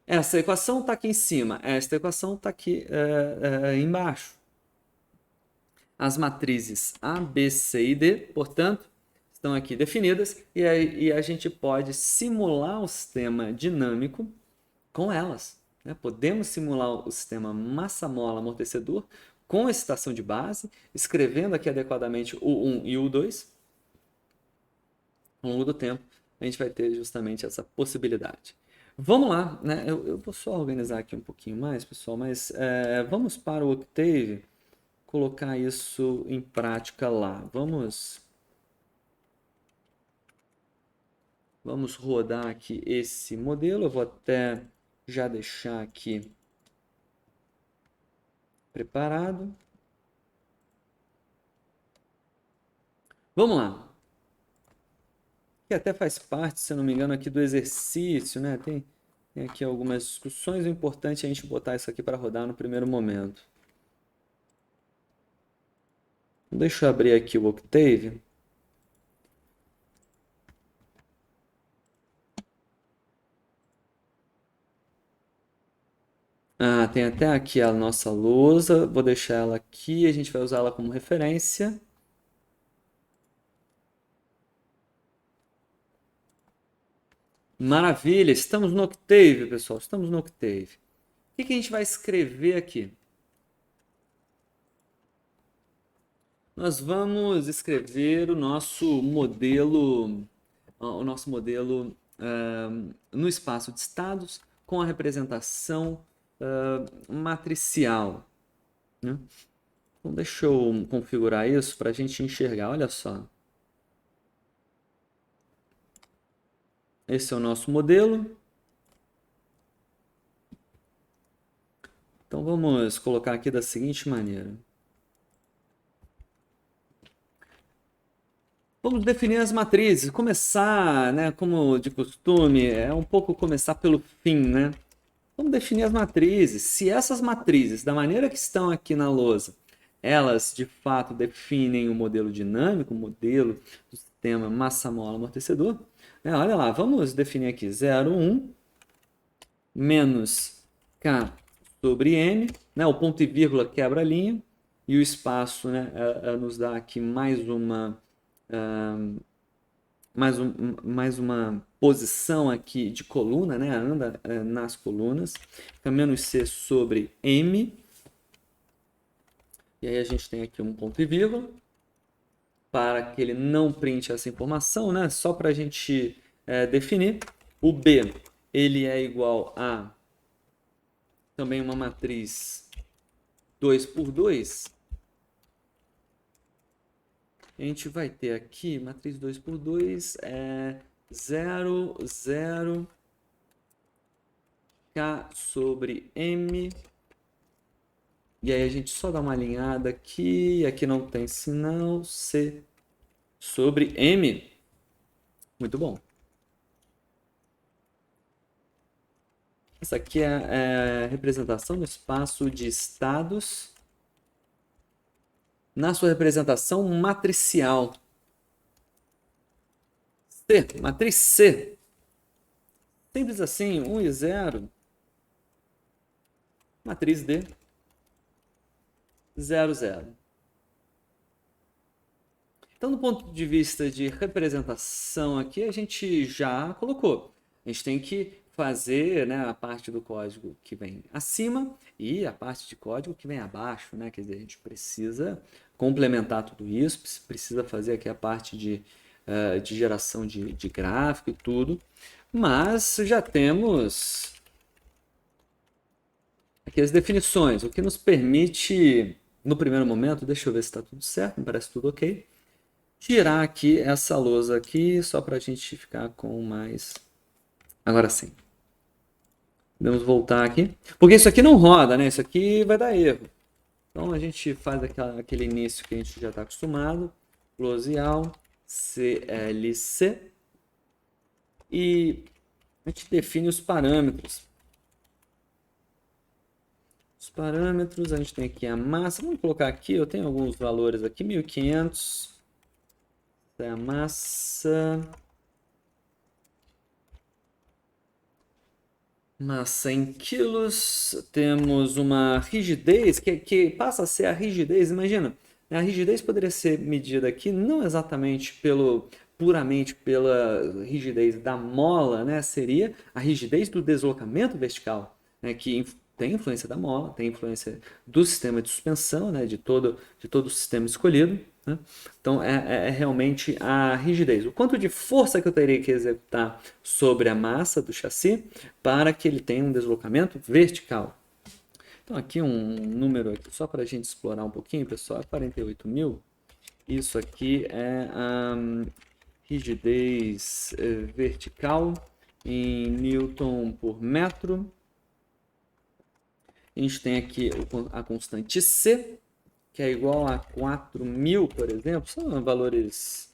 Essa equação está aqui em cima, esta equação está aqui embaixo. As matrizes A, B, C e D, portanto, estão aqui definidas e a gente pode simular o sistema dinâmico com elas. Né? Podemos simular o sistema massa-mola-amortecedor com excitação de base, escrevendo aqui adequadamente o 1 e o 2. Ao longo do tempo, a gente vai ter justamente essa possibilidade. Vamos lá, né? Eu vou só organizar aqui um pouquinho mais, pessoal, mas vamos para o Octave colocar isso em prática lá. Vamos rodar aqui esse modelo. Eu vou até já deixar aqui preparado. Vamos lá. Que até faz parte, se eu não me engano, aqui do exercício, né? Tem aqui algumas discussões. O importante é a gente botar isso aqui para rodar no primeiro momento. Deixa eu abrir aqui o Octave. Ah, tem até aqui a nossa lousa. Vou deixar ela aqui. A gente vai usá-la como referência. Maravilha! Estamos no Octave, pessoal. Estamos no Octave. O que a gente vai escrever aqui? Nós vamos escrever o nosso modelo no espaço de estados com a representação matricial. Né? Então, deixa eu configurar isso para a gente enxergar. Olha só. Esse é o nosso modelo. Então vamos colocar aqui da seguinte maneira. Vamos definir as matrizes. Começar, né, como de costume, é um pouco começar pelo fim, né? Vamos definir as matrizes. Se essas matrizes, da maneira que estão aqui na lousa, elas de fato definem o modelo dinâmico, o modelo do sistema massa-mola-amortecedor, né? Olha lá, vamos definir aqui 0,1 menos K sobre M, né? O ponto e vírgula quebra a linha, e o espaço, né, nos dá aqui mais uma posição aqui de coluna, né? Anda nas colunas. Fica menos C sobre M. E aí a gente tem aqui um ponto e vírgula. Para que ele não printe essa informação, né? Só para a gente definir. O B, ele é igual a também uma matriz 2 por 2. A gente vai ter aqui, matriz 2 por 2 é 0, 0, K sobre M. E aí a gente só dá uma alinhada aqui. Aqui não tem sinal. C sobre M. Muito bom. Essa aqui é a representação do espaço de estados na sua representação matricial. C, matriz C. Simples assim, 1 e 0. Matriz D, 0, 0. Então, do ponto de vista de representação aqui, a gente já colocou. A gente tem que fazer, né, a parte do código que vem acima e a parte de código que vem abaixo, né? Quer dizer, a gente precisa complementar tudo isso, precisa fazer aqui a parte de geração de gráfico e tudo, mas já temos aqui as definições, o que nos permite, no primeiro momento, deixa eu ver se está tudo certo, me parece tudo ok, tirar aqui essa lousa aqui, só para a gente ficar com mais... Agora sim. Podemos voltar aqui. Porque isso aqui não roda, né? Isso aqui vai dar erro. Então a gente faz aquele início que a gente já está acostumado. Close all, CLC. E a gente define os parâmetros. Os parâmetros, a gente tem aqui a massa. Vamos colocar aqui, eu tenho alguns valores aqui, 1500. Essa é a massa. Massa em quilos, temos uma rigidez que passa a ser a rigidez. Imagina, a rigidez poderia ser medida aqui não exatamente puramente pela rigidez da mola, né? Seria a rigidez do deslocamento vertical, né? Que tem influência da mola, tem influência do sistema de suspensão, né? De todo o sistema escolhido, né? Então é realmente a rigidez. O quanto de força que eu teria que executar sobre a massa do chassi para que ele tenha um deslocamento vertical. Então aqui um número aqui, só para a gente explorar um pouquinho, pessoal, é 48.000. Isso aqui é a rigidez vertical em Newton por metro. A gente tem aqui a constante C, que é igual a 4.000, por exemplo. São valores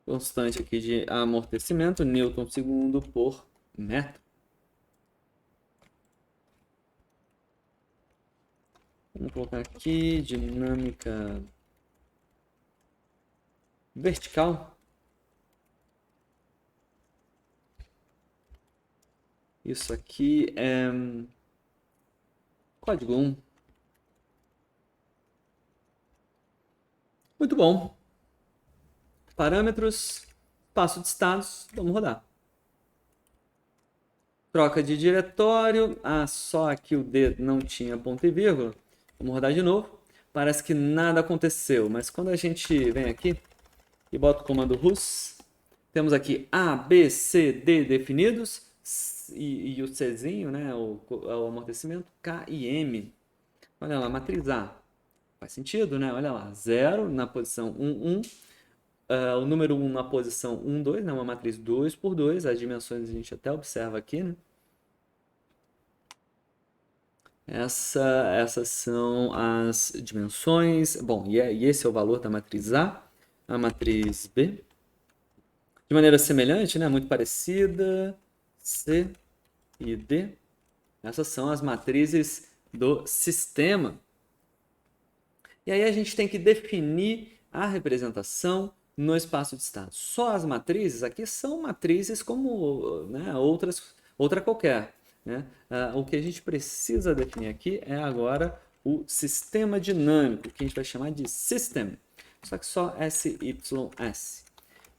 constante aqui de amortecimento, Newton segundo por metro. Vamos colocar aqui dinâmica vertical. Isso aqui é código 1. Muito bom. Parâmetros, espaço de estados, vamos rodar. Troca de diretório. Ah, só aqui o D não tinha ponto e vírgula. Vamos rodar de novo. Parece que nada aconteceu, mas quando a gente vem aqui e bota o comando RUS, temos aqui A, B, C, D definidos e o Czinho, né, o amortecimento, K e M. Olha lá, matriz A. Faz sentido, né? Olha lá, 0 na posição 1, 1. O número 1 na posição 1, 2, né? Uma matriz 2 por 2. As dimensões a gente até observa aqui, né? Essas são as dimensões. Bom, e esse é o valor da matriz A. A matriz B. De maneira semelhante, né? Muito parecida. C e D. Essas são as matrizes do sistema. E aí a gente tem que definir a representação no espaço de estado. Só as matrizes aqui são matrizes como, né, outra qualquer. Né? O que a gente precisa definir aqui é agora o sistema dinâmico, que a gente vai chamar de system, só que só SYS.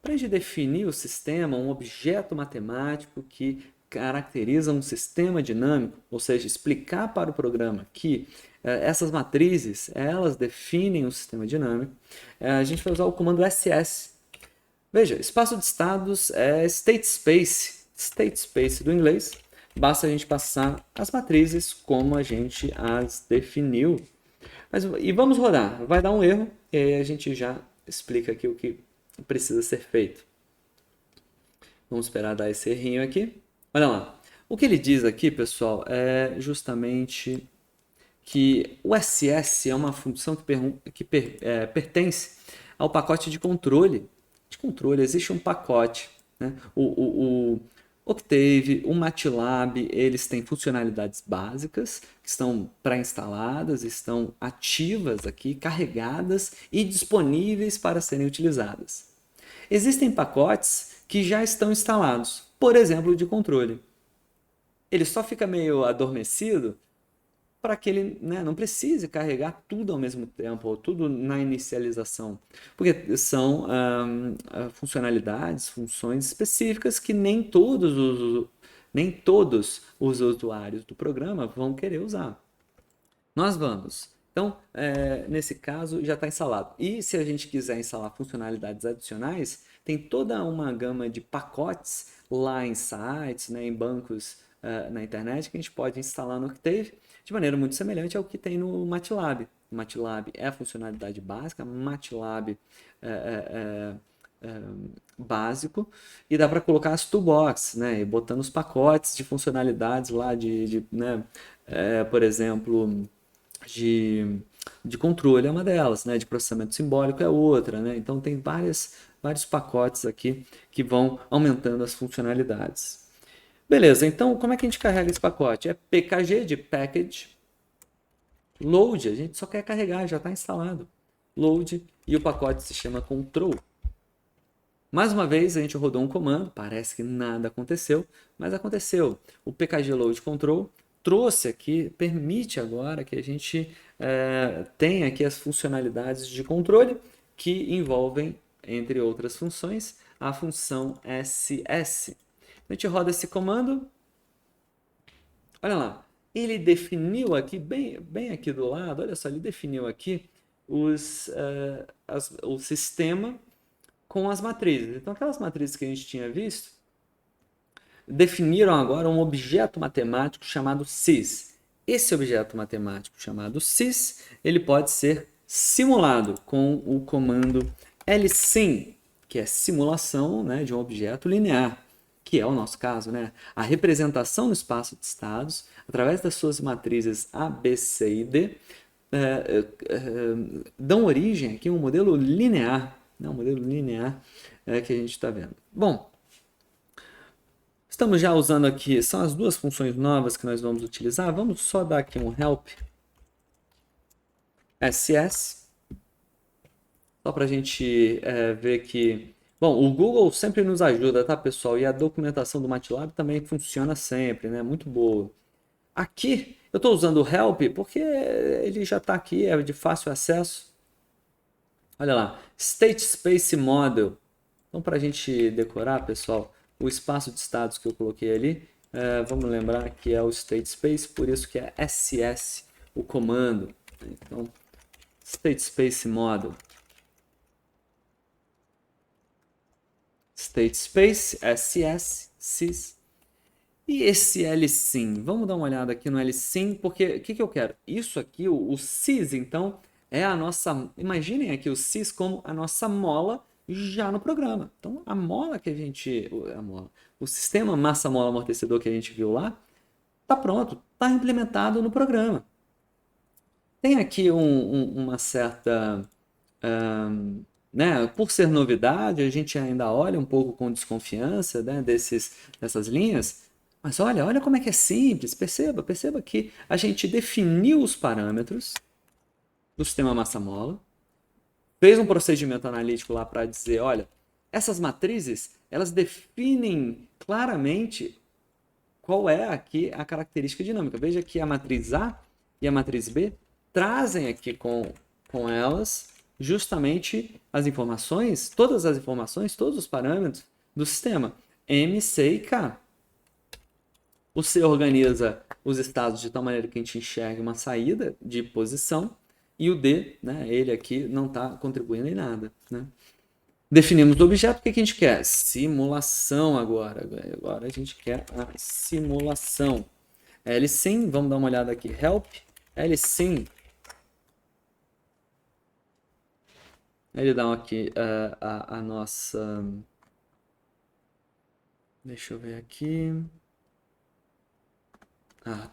Para a gente definir o sistema, um objeto matemático que caracteriza um sistema dinâmico, ou seja, explicar para o programa que essas matrizes, elas definem um sistema dinâmico, a gente vai usar o comando SS. Veja, espaço de estados é state space do inglês, basta a gente passar as matrizes como a gente as definiu. E vamos rodar, vai dar um erro, e aí a gente já explica aqui o que precisa ser feito. Vamos esperar dar esse errinho aqui. Olha lá. O que ele diz aqui, pessoal, é justamente que o SS é uma função que pertence ao pacote de controle. Existe um pacote. Né? O Octave, o MATLAB, eles têm funcionalidades básicas que estão pré-instaladas, estão ativas aqui, carregadas e disponíveis para serem utilizadas. Existem pacotes que já estão instalados, por exemplo, de controle. Ele só fica meio adormecido para que ele, né, não precise carregar tudo ao mesmo tempo, ou tudo na inicialização. Porque são funcionalidades, funções específicas que nem todos os usuários do programa vão querer usar. Nós vamos. Então, nesse caso, já está instalado. E se a gente quiser instalar funcionalidades adicionais, tem toda uma gama de pacotes lá em sites, né, em bancos na internet, que a gente pode instalar no Octave de maneira muito semelhante ao que tem no MATLAB. O MATLAB é a funcionalidade básica, MATLAB básico, e dá para colocar as toolbox, né, botando os pacotes de funcionalidades lá né, por exemplo, de controle é uma delas, né? De processamento simbólico é outra, né? Então tem vários pacotes aqui que vão aumentando as funcionalidades. Beleza, então como é que a gente carrega esse pacote? É PKG de Package, Load, a gente só quer carregar, já está instalado. Load, e o pacote se chama Control. Mais uma vez, a gente rodou um comando, parece que nada aconteceu, mas aconteceu. O pkg load control trouxe aqui, permite agora que a gente tenha aqui as funcionalidades de controle que envolvem, entre outras funções, a função ss. A gente roda esse comando, olha lá, ele definiu aqui, bem aqui do lado, olha só, ele definiu aqui o sistema com as matrizes. Então, aquelas matrizes que a gente tinha visto, definiram agora um objeto matemático chamado sys. Esse objeto matemático chamado sys, ele pode ser simulado com o comando lsim, que é simulação, né, de um objeto linear, que é o nosso caso, né? A representação no espaço de estados, através das suas matrizes A, B, C e D, dão origem aqui a um modelo linear, né? Um modelo linear que a gente está vendo. Bom, estamos já usando aqui, são as duas funções novas que nós vamos utilizar. Vamos só dar aqui um help ss, só para a gente ver que... Bom, o Google sempre nos ajuda, tá, pessoal? E a documentação do MATLAB também funciona sempre, né? Muito boa. Aqui, eu estou usando o help porque ele já está aqui, é de fácil acesso. Olha lá, State Space Model. Então, para a gente decorar, pessoal, o espaço de estados que eu coloquei ali, vamos lembrar que é o State Space, por isso que é SS, o comando. Então, State Space Model. State Space, SS, sys. E esse lsim? Vamos dar uma olhada aqui no lsim, porque o que eu quero? Isso aqui, o sys, então, é a nossa... Imaginem aqui o sys como a nossa mola já no programa. Então, a mola que a gente... o sistema massa-mola-amortecedor que a gente viu lá, está pronto, está implementado no programa. Tem aqui uma certa... né, por ser novidade, a gente ainda olha um pouco com desconfiança, né, dessas linhas, mas olha como é que é simples, perceba que a gente definiu os parâmetros do sistema massa-mola, fez um procedimento analítico lá para dizer, olha, essas matrizes, elas definem claramente qual é aqui a característica dinâmica. Veja que a matriz A e a matriz B trazem aqui com elas justamente as informações, todas as informações, todos os parâmetros do sistema M, C e K. O C organiza os estados de tal maneira que a gente enxergue uma saída de posição e o D, né, ele aqui não está contribuindo em nada. Né? Definimos o objeto, o que a gente quer? Simulação agora. Agora a gente quer a simulação. lsim, vamos dar uma olhada aqui. Help, lsim. Ele dá aqui a nossa... Deixa eu ver aqui.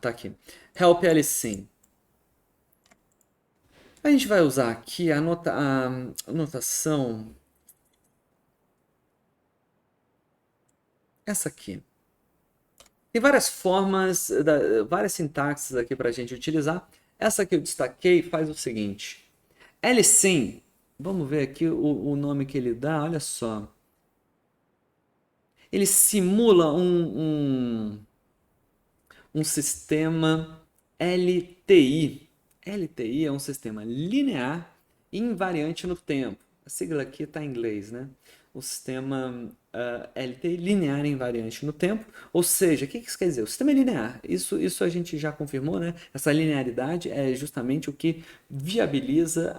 Tá aqui. Help lsim. A gente vai usar aqui a notação... Essa aqui. Tem várias formas, várias sintaxes aqui para a gente utilizar. Essa que eu destaquei faz o seguinte. lsim, vamos ver aqui o nome que ele dá, olha só. Ele simula um sistema LTI. LTI é um sistema linear e invariante no tempo. A sigla aqui está em inglês, né? O sistema LTI, linear e invariante no tempo. Ou seja, o que isso quer dizer? O sistema é linear. Isso a gente já confirmou, né? Essa linearidade é justamente o que viabiliza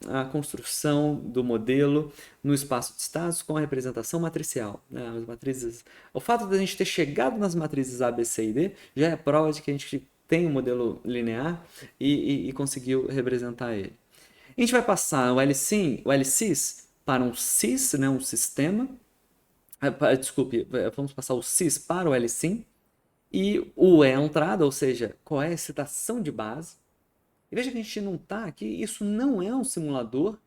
a construção do modelo no espaço de estados com a representação matricial. Né? As matrizes, o fato de a gente ter chegado nas matrizes A, B, C e D já é prova de que a gente tem um modelo linear e conseguiu representar ele. A gente vai passar o lsys para um sys, né, um sistema. Desculpe, vamos passar o sys para o lsim. E o entrada, ou seja, qual é a excitação de base. E veja que a gente não está aqui, isso não é um simulador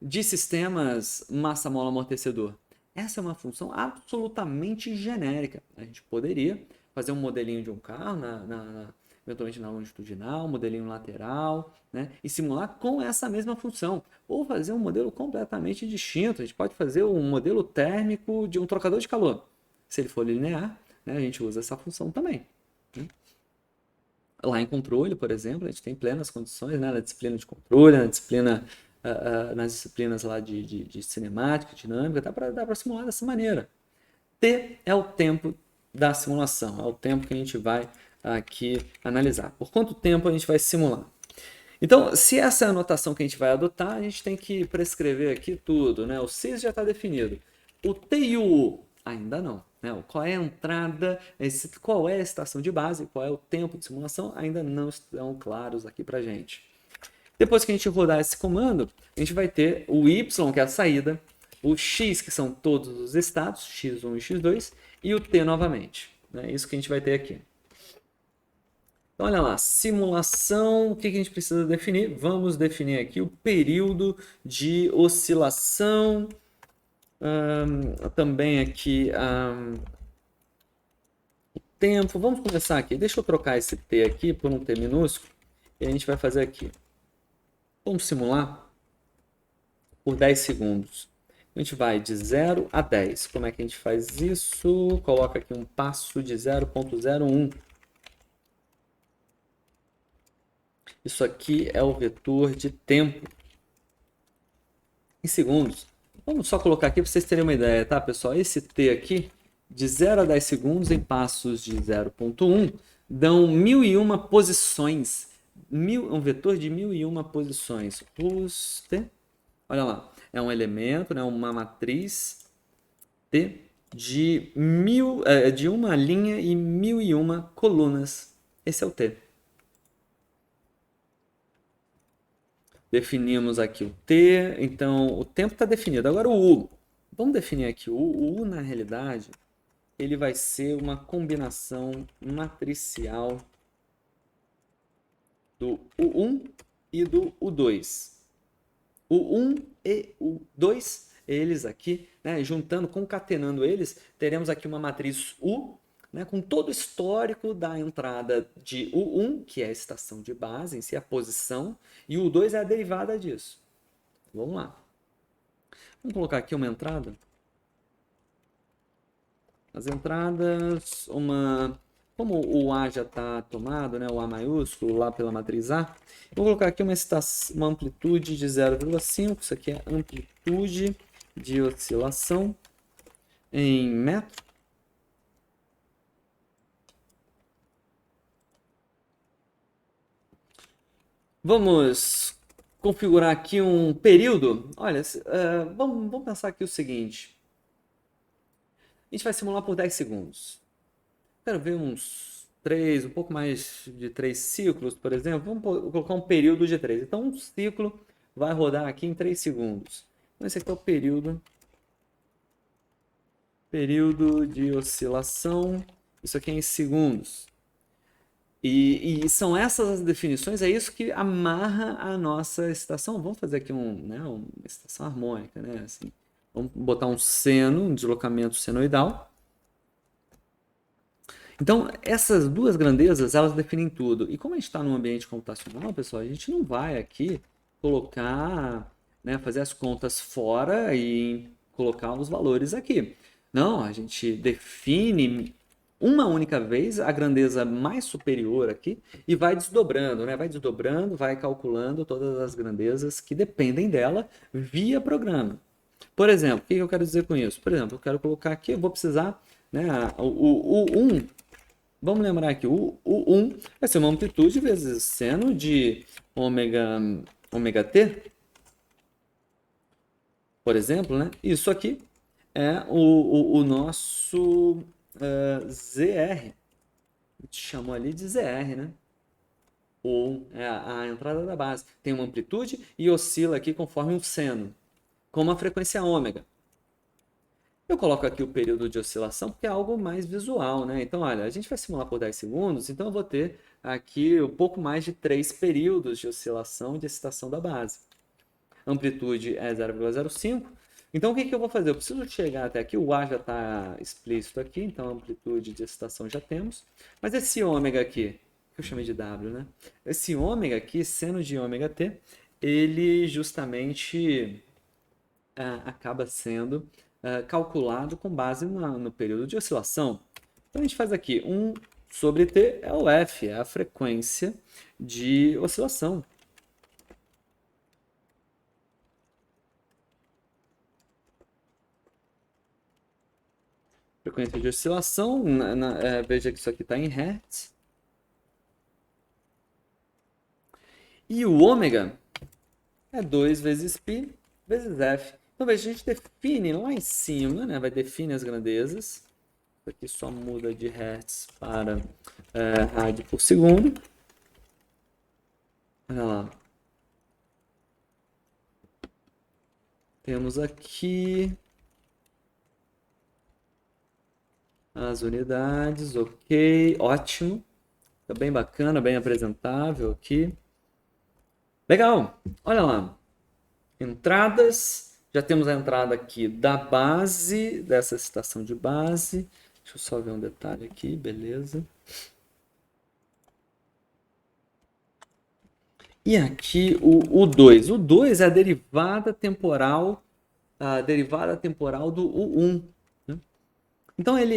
de sistemas massa-mola-amortecedor. Essa é uma função absolutamente genérica. A gente poderia fazer um modelinho de um carro eventualmente na longitudinal, modelinho lateral, né? E simular com essa mesma função. Ou fazer um modelo completamente distinto. A gente pode fazer um modelo térmico de um trocador de calor. Se ele for linear, né, a gente usa essa função também. Né? Lá em controle, por exemplo, a gente tem plenas condições, né, na disciplina de controle, na disciplina, nas disciplinas lá de cinemática, dinâmica, dá para simular dessa maneira. T é o tempo da simulação, é o tempo que a gente vai aqui analisar. Por quanto tempo a gente vai simular? Então, se essa é a notação que a gente vai adotar, a gente tem que prescrever aqui tudo, né? O CIS já está definido. O T e o U, ainda não. Né? Qual é a entrada, qual é a estação de base, qual é o tempo de simulação, ainda não estão claros aqui para a gente. Depois que a gente rodar esse comando, a gente vai ter o Y, que é a saída, o X, que são todos os estados, X1 e X2, e o T novamente. É isso que a gente vai ter aqui. Então, olha lá, simulação, o que a gente precisa definir? Vamos definir aqui o período de oscilação, também aqui o tempo. Vamos começar aqui, deixa eu trocar esse T aqui por um T minúsculo, e a gente vai fazer aqui. Vamos simular por 10 segundos. A gente vai de 0 a 10. Como é que a gente faz isso? Coloca aqui um passo de 0.01. Isso aqui é o vetor de tempo em segundos. Vamos só colocar aqui para vocês terem uma ideia, tá, pessoal? Esse T aqui, de 0 a 10 segundos em passos de 0.1, dão 1001 posições. Um vetor de 1001 posições. Olha lá, é um elemento, né, uma matriz T de uma linha e 1001 colunas. Esse é o T. Definimos aqui o T, então o tempo está definido. Agora o U. Vamos definir aqui o U, na realidade, ele vai ser uma combinação matricial do U1 e do U2. O 1 e o 2, eles aqui, né, juntando, concatenando eles, teremos aqui uma matriz U, né, com todo o histórico da entrada de U1, que é a estação de base, em si, a posição, e o U2 é a derivada disso. Vamos lá. Vamos colocar aqui uma entrada. As entradas, como o A já está tomado, né, o A maiúsculo, lá pela matriz A, vou colocar aqui uma amplitude de 0,5, isso aqui é amplitude de oscilação em metro. Vamos configurar aqui um período. Olha, vamos pensar aqui o seguinte. A gente vai simular por 10 segundos. Quero ver uns 3, um pouco mais de 3 ciclos, por exemplo. Vamos colocar um período de 3. Então, um ciclo vai rodar aqui em 3 segundos. Então, esse aqui é o período de oscilação. Isso aqui é em segundos. E são essas as definições, é isso que amarra a nossa estação. Vamos fazer aqui uma estação harmônica, né? Assim, vamos botar um seno, um deslocamento senoidal. Então, essas duas grandezas, elas definem tudo. E como a gente está num ambiente computacional, pessoal, a gente não vai aqui colocar, né, fazer as contas fora e colocar os valores aqui. Não, a gente define uma única vez a grandeza mais superior aqui e vai desdobrando, né? Vai desdobrando, vai calculando todas as grandezas que dependem dela via programa. Por exemplo, o que eu quero dizer com isso? Por exemplo, eu quero colocar aqui, eu vou precisar, né, o 1. Vamos lembrar aqui, o 1 vai ser uma amplitude vezes seno de ômega t, por exemplo, né? Isso aqui é o nosso ZR. A gente chamou ali de ZR, né? Ou é a entrada da base. Tem uma amplitude e oscila aqui conforme um seno, com uma frequência ômega. Eu coloco aqui o período de oscilação porque é algo mais visual, né? Então, olha, a gente vai simular por 10 segundos, então eu vou ter aqui um pouco mais de 3 períodos de oscilação de excitação da base. Amplitude é 0,05. Então, o que eu vou fazer? Eu preciso chegar até aqui, o A já está explícito aqui, então a amplitude de excitação já temos. Mas esse ômega aqui, eu chamei de W, né? Esse ômega aqui, seno de ômega t, ele justamente acaba sendo calculado com base no período de oscilação. Então a gente faz aqui 1 sobre t é o F, é a frequência de oscilação. Frequência de oscilação, veja que isso aqui está em Hertz. E o ômega é 2 vezes π vezes F. Então, veja, a gente define lá em cima, né? Vai definir as grandezas. Isso aqui só muda de Hertz para rádio por segundo. Olha lá. Temos aqui as unidades, ok, ótimo. Tá bem bacana, bem apresentável aqui. Legal, olha lá. Entradas, já temos a entrada aqui da base, dessa estação de base. Deixa eu só ver um detalhe aqui, beleza. E aqui o 2. O 2 é a derivada temporal do U1. Né? Então ele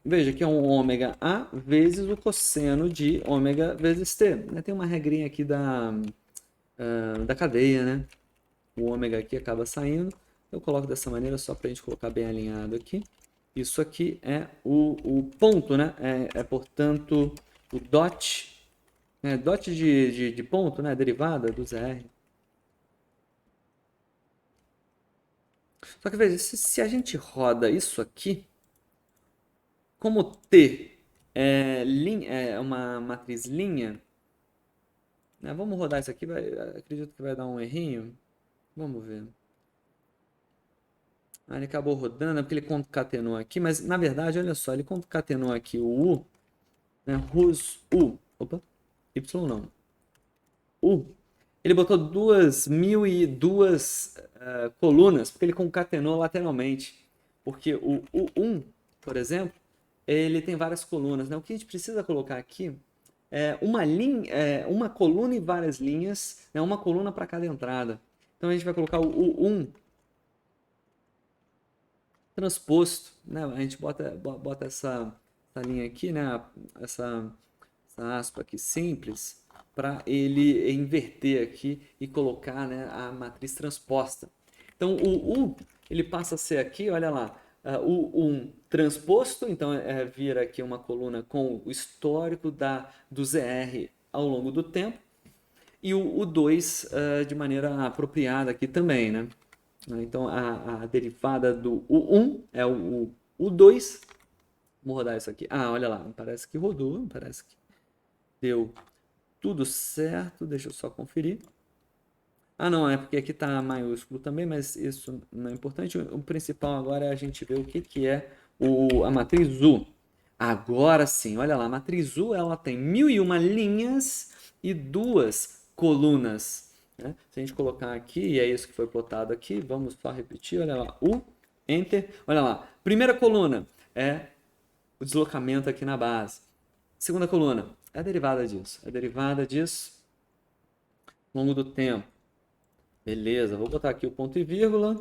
veja que é um ômega A vezes o cosseno de ômega vezes T. Tem uma regrinha aqui da cadeia, né? O ômega aqui acaba saindo. Eu coloco dessa maneira só para a gente colocar bem alinhado aqui. Isso aqui é o ponto, né? Portanto, o dot. Dot de ponto, né? Derivada do ZR. Só que veja, se a gente roda isso aqui, como T é uma matriz linha, né? Vamos rodar isso aqui, acredito que vai dar um errinho. Vamos ver. Ele acabou rodando, porque ele concatenou aqui, mas na verdade, olha só, ele concatenou aqui o U, né? Opa, Y não. U. Ele botou 2002 colunas, porque ele concatenou lateralmente. Porque o U1, por exemplo, ele tem várias colunas, né? O que a gente precisa colocar aqui é uma coluna e várias linhas, né? Uma coluna para cada entrada. Então a gente vai colocar o U1 transposto, né? A gente bota essa linha aqui, né? Essa aspa aqui simples, para ele inverter aqui e colocar, né, a matriz transposta. Então o U ele passa a ser aqui, olha lá, o 1 transposto, então vira aqui uma coluna com o histórico do ZR ao longo do tempo, e o 2 de maneira apropriada aqui também, né? Então a derivada do U1 é o U2. Vamos rodar isso aqui. Olha lá, parece que rodou, parece que deu tudo certo. Deixa eu só conferir. Não, é porque aqui está maiúsculo também, mas isso não é importante. O principal agora é a gente ver o que é a matriz U. Agora sim, olha lá, a matriz U ela tem 1001 linhas e 2 colunas. Né? Se a gente colocar aqui, e é isso que foi plotado aqui, vamos só repetir, olha lá, U, Enter, olha lá. Primeira coluna é o deslocamento aqui na base. Segunda coluna é a derivada disso. A derivada disso ao longo do tempo. Beleza, vou botar aqui o ponto e vírgula.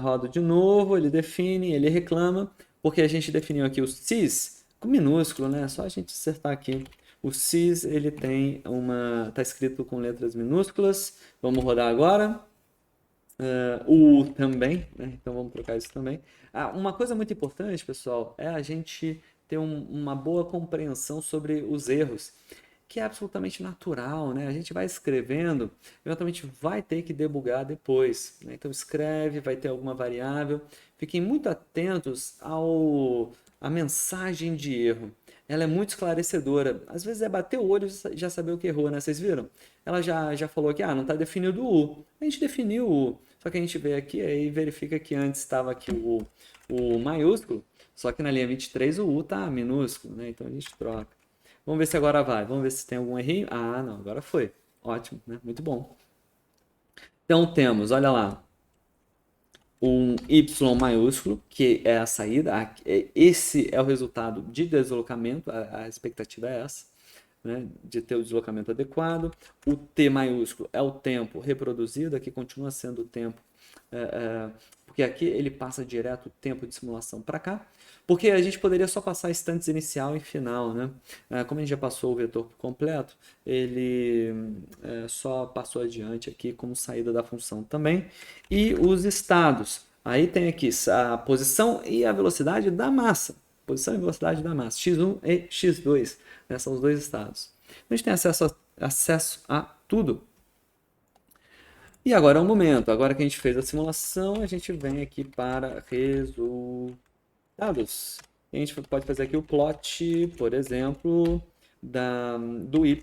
Rodo de novo, ele define, ele reclama, porque a gente definiu aqui o cis com minúsculo, né? Só a gente acertar aqui. O cis, ele tem tá escrito com letras minúsculas. Vamos rodar agora. O U também, né? Então vamos trocar isso também. Uma coisa muito importante, pessoal, é a gente ter uma boa compreensão sobre os erros, que é absolutamente natural, né? A gente vai escrevendo, eventualmente vai ter que debugar depois, né? Então escreve, vai ter alguma variável. Fiquem muito atentos à mensagem de erro. Ela é muito esclarecedora. Às vezes é bater o olho e já saber o que errou, né? Vocês viram? Ela já falou aqui, não está definido o U. A gente definiu o U. Só que a gente vê aqui e verifica que antes estava aqui o maiúsculo, só que na linha 23 o U está minúsculo, né? Então a gente troca. Vamos ver se agora vai. Vamos ver se tem algum errinho. Não, agora foi. Ótimo, né? Muito bom. Então temos, olha lá, um Y maiúsculo, que é a saída. Esse é o resultado de deslocamento, a expectativa é essa. né, de ter o deslocamento adequado. O T maiúsculo é o tempo reproduzido, aqui continua sendo o tempo, porque aqui ele passa direto o tempo de simulação para cá, porque a gente poderia só passar instantes inicial e final, né? Como a gente já passou o vetor por completo, ele só passou adiante aqui como saída da função também. E os estados, aí tem aqui a posição e a velocidade da massa. Posição e velocidade da massa, x1 e x2, né? São os dois estados. A gente tem acesso a tudo. E agora é o momento. Agora que a gente fez a simulação, a gente vem aqui para resultados. A gente pode fazer aqui o plot, por exemplo, do y,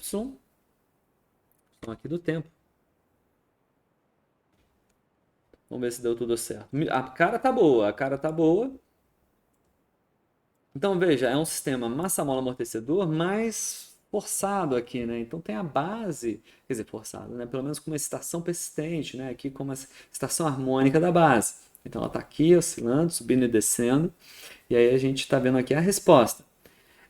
então aqui do tempo. Vamos ver se deu tudo certo. A cara tá boa, a cara tá boa. Então veja, é um sistema massa-mola-amortecedor mais forçado aqui, né? Então tem a base, quer dizer, forçado, né? Pelo menos com uma excitação persistente, né? Aqui com uma excitação harmônica da base. Então ela está aqui oscilando, subindo e descendo. E aí a gente está vendo aqui a resposta.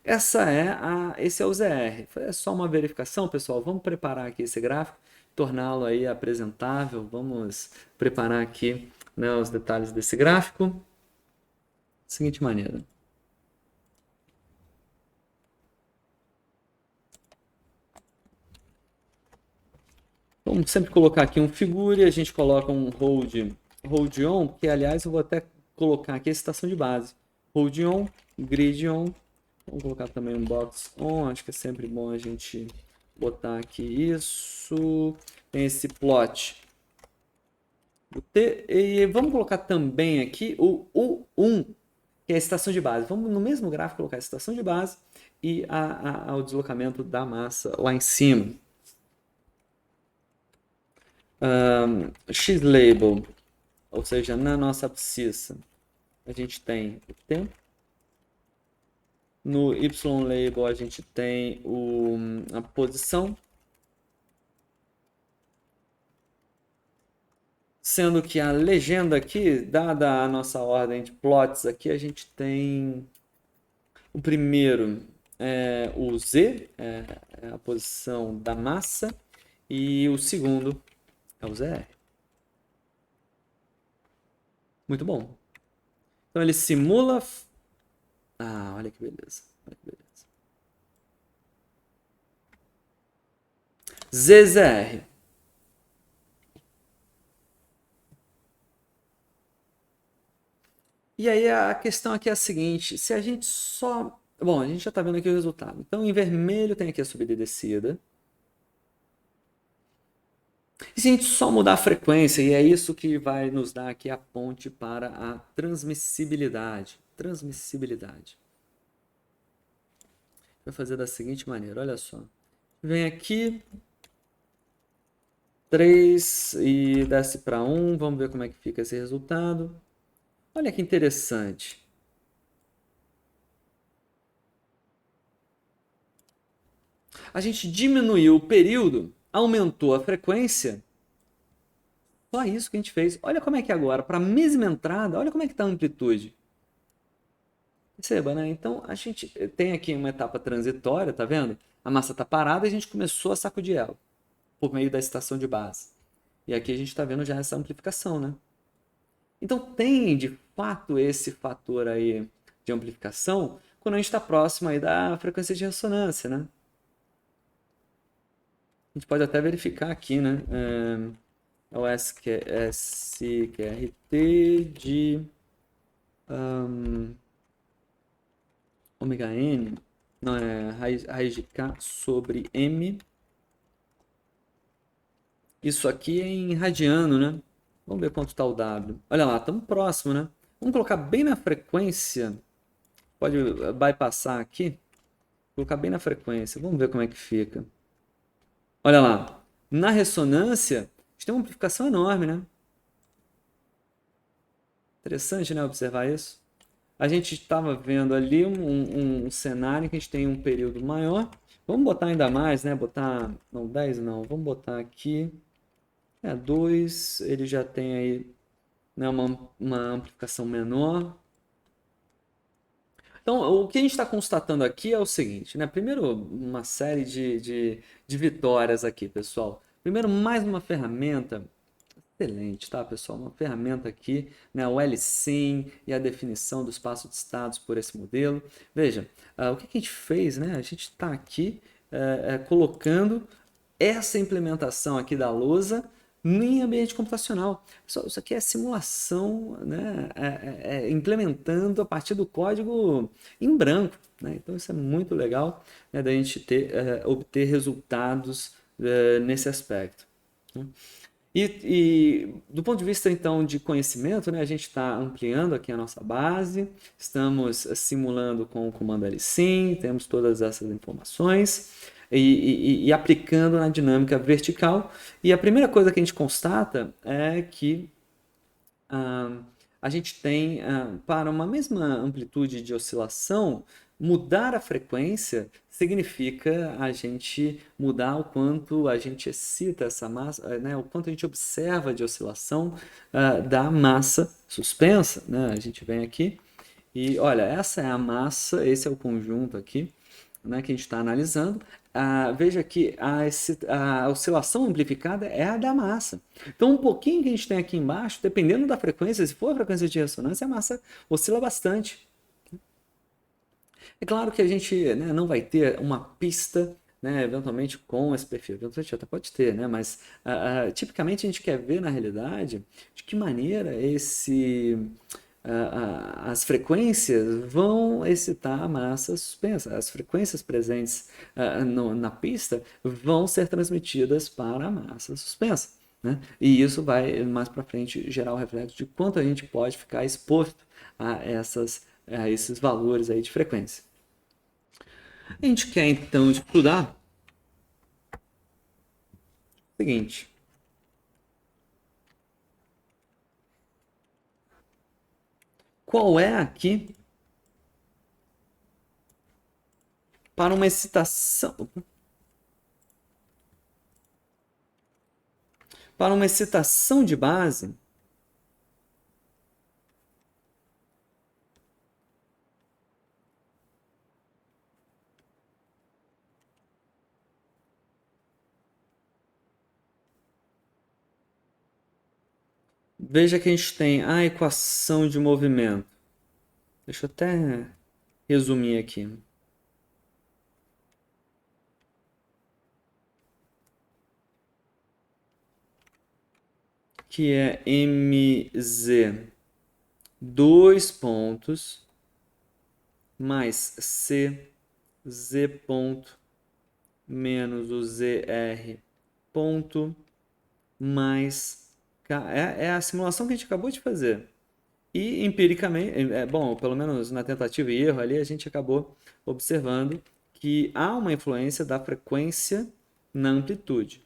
Esse é o ZR. É só uma verificação, pessoal. Vamos preparar aqui esse gráfico, torná-lo aí apresentável. Vamos preparar aqui, né, os detalhes desse gráfico. Da seguinte maneira. Vamos sempre colocar aqui um figure, a gente coloca um hold on, que aliás eu vou até colocar aqui a estação de base. Hold on, grid on. Vamos colocar também um box on, acho que é sempre bom a gente botar aqui isso. Tem esse plot do T. E vamos colocar também aqui o U1, que é a estação de base. Vamos no mesmo gráfico colocar a estação de base e o deslocamento da massa lá em cima. X-label, ou seja, na nossa abscissa, a gente tem o tempo. No Y-label a gente tem a posição. Sendo que a legenda aqui, dada a nossa ordem de plots aqui, a gente tem o primeiro é o Z, é a posição da massa, e o segundo é o ZR. Muito bom. Então ele simula... Ah, olha que beleza. Olha que beleza. ZZR. E aí a questão aqui é a seguinte, se a gente só... Bom, a gente já está vendo aqui o resultado. Então em vermelho tem aqui a subida e descida. E se a gente só mudar a frequência, e é isso que vai nos dar aqui a ponte para a transmissibilidade. Transmissibilidade. Vai fazer da seguinte maneira, olha só. Vem aqui, 3 e desce para 1, vamos ver como é que fica esse resultado. Olha que interessante. A gente diminuiu o período, aumentou a frequência. Só isso que a gente fez. Olha como é que agora, para a mesma entrada, olha como é que está a amplitude. Perceba, né? Então a gente tem aqui uma etapa transitória, tá vendo? A massa está parada e a gente começou a sacudir ela por meio da estação de base. E aqui a gente está vendo já essa amplificação, né? Então tem de fato esse fator aí de amplificação quando a gente está próximo aí da frequência de ressonância, né? A gente pode até verificar aqui, né? O SQRT de ômega n, não é raiz de K sobre M. Isso aqui é em radiano, né? Vamos ver quanto está o W. Olha lá, estamos próximo, né? Vamos colocar bem na frequência. Pode bypassar aqui. Colocar bem na frequência. Vamos ver como é que fica. Olha lá. Na ressonância, a gente tem uma amplificação enorme, né? Interessante, né? Observar isso. A gente estava vendo ali um cenário que a gente tem um período maior. Vamos botar ainda mais, né? Botar... Não, 10 não. Vamos botar aqui... 2. Ele já tem aí, né, uma amplificação menor. Então, o que a gente está constatando aqui é o seguinte, né? Primeiro, uma série de vitórias aqui, pessoal. Primeiro, mais uma ferramenta excelente, tá, pessoal? Uma ferramenta aqui, né? O LSIM e a definição do espaço de estados por esse modelo. Veja, o que a gente fez, né? A gente está aqui colocando essa implementação aqui da lousa em ambiente computacional. Pessoal, isso aqui é simulação, né? Implementando a partir do código em branco. Né? Então isso é muito legal, né, da gente obter resultados nesse aspecto. Né? E do ponto de vista então de conhecimento, né, a gente está ampliando aqui a nossa base, estamos simulando com o comando LSIM, temos todas essas informações e aplicando na dinâmica vertical. E a primeira coisa que a gente constata é que a gente tem, para uma mesma amplitude de oscilação, mudar a frequência significa a gente mudar o quanto a gente excita essa massa, né, o quanto a gente observa de oscilação da massa suspensa. Né? A gente vem aqui e olha, essa é a massa, esse é o conjunto aqui, né, que a gente está analisando. Veja que a oscilação amplificada é a da massa. Então, um pouquinho que a gente tem aqui embaixo, dependendo da frequência, se for a frequência de ressonância, a massa oscila bastante. É claro que a gente, né, não vai ter uma pista, né, eventualmente com esse perfil. Eventualmente até pode ter, né, mas tipicamente a gente quer ver na realidade de que maneira as frequências vão excitar a massa suspensa. As frequências presentes na pista vão ser transmitidas para a massa suspensa. Né? E isso vai mais para frente gerar o reflexo de quanto a gente pode ficar exposto a esses valores aí de frequência. A gente quer então estudar o seguinte. Qual é aqui para uma excitação de base? Veja que a gente tem a equação de movimento. Deixa eu até resumir aqui. Que é mz, 2 pontos, mais cz ponto, menos o zr ponto, mais k. É a simulação que a gente acabou de fazer. E empiricamente, bom, pelo menos na tentativa e erro ali, a gente acabou observando que há uma influência da frequência na amplitude.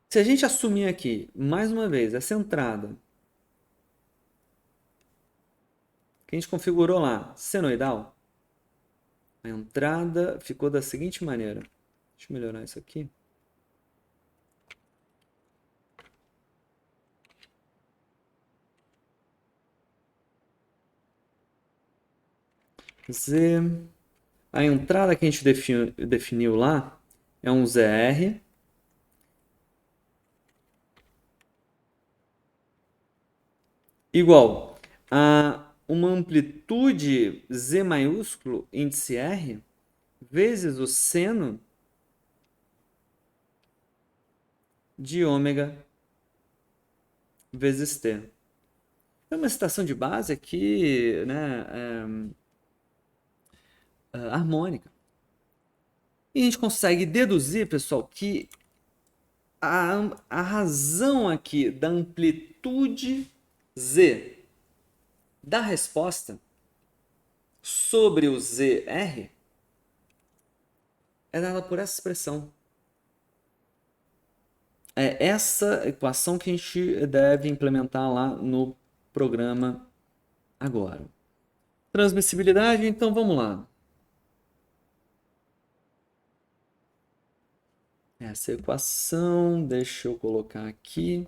Se a gente assumir aqui, mais uma vez, essa entrada que a gente configurou lá, senoidal, a entrada ficou da seguinte maneira. Deixa eu melhorar isso aqui. Z. A entrada que a gente definiu lá é um ZR. Igual a uma amplitude Z maiúsculo, índice R, vezes o seno de ômega vezes T. É uma excitação de base aqui, né, harmônica. E a gente consegue deduzir, pessoal, que a razão aqui da amplitude Z da resposta sobre o ZR é dada por essa expressão. É essa equação que a gente deve implementar lá no programa agora. Transmissibilidade, então vamos lá. Essa equação, deixa eu colocar aqui.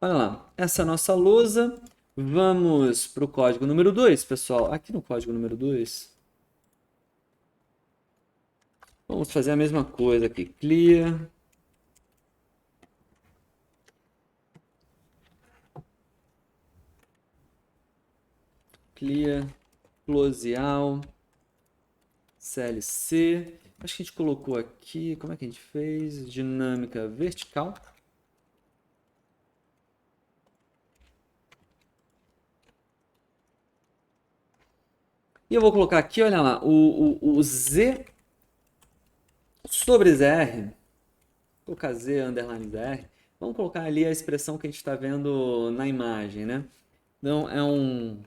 Olha lá, essa é a nossa lousa. Vamos para o código número 2, pessoal. Aqui no código número 2, vamos fazer a mesma coisa aqui. Clear. Clear. Close all. CLC. Acho que a gente colocou aqui. Como é que a gente fez? Dinâmica vertical. E eu vou colocar aqui, olha lá, o Z sobre ZR. Vou colocar Z underline ZR. Vamos colocar ali a expressão que a gente está vendo na imagem, né? Então, é um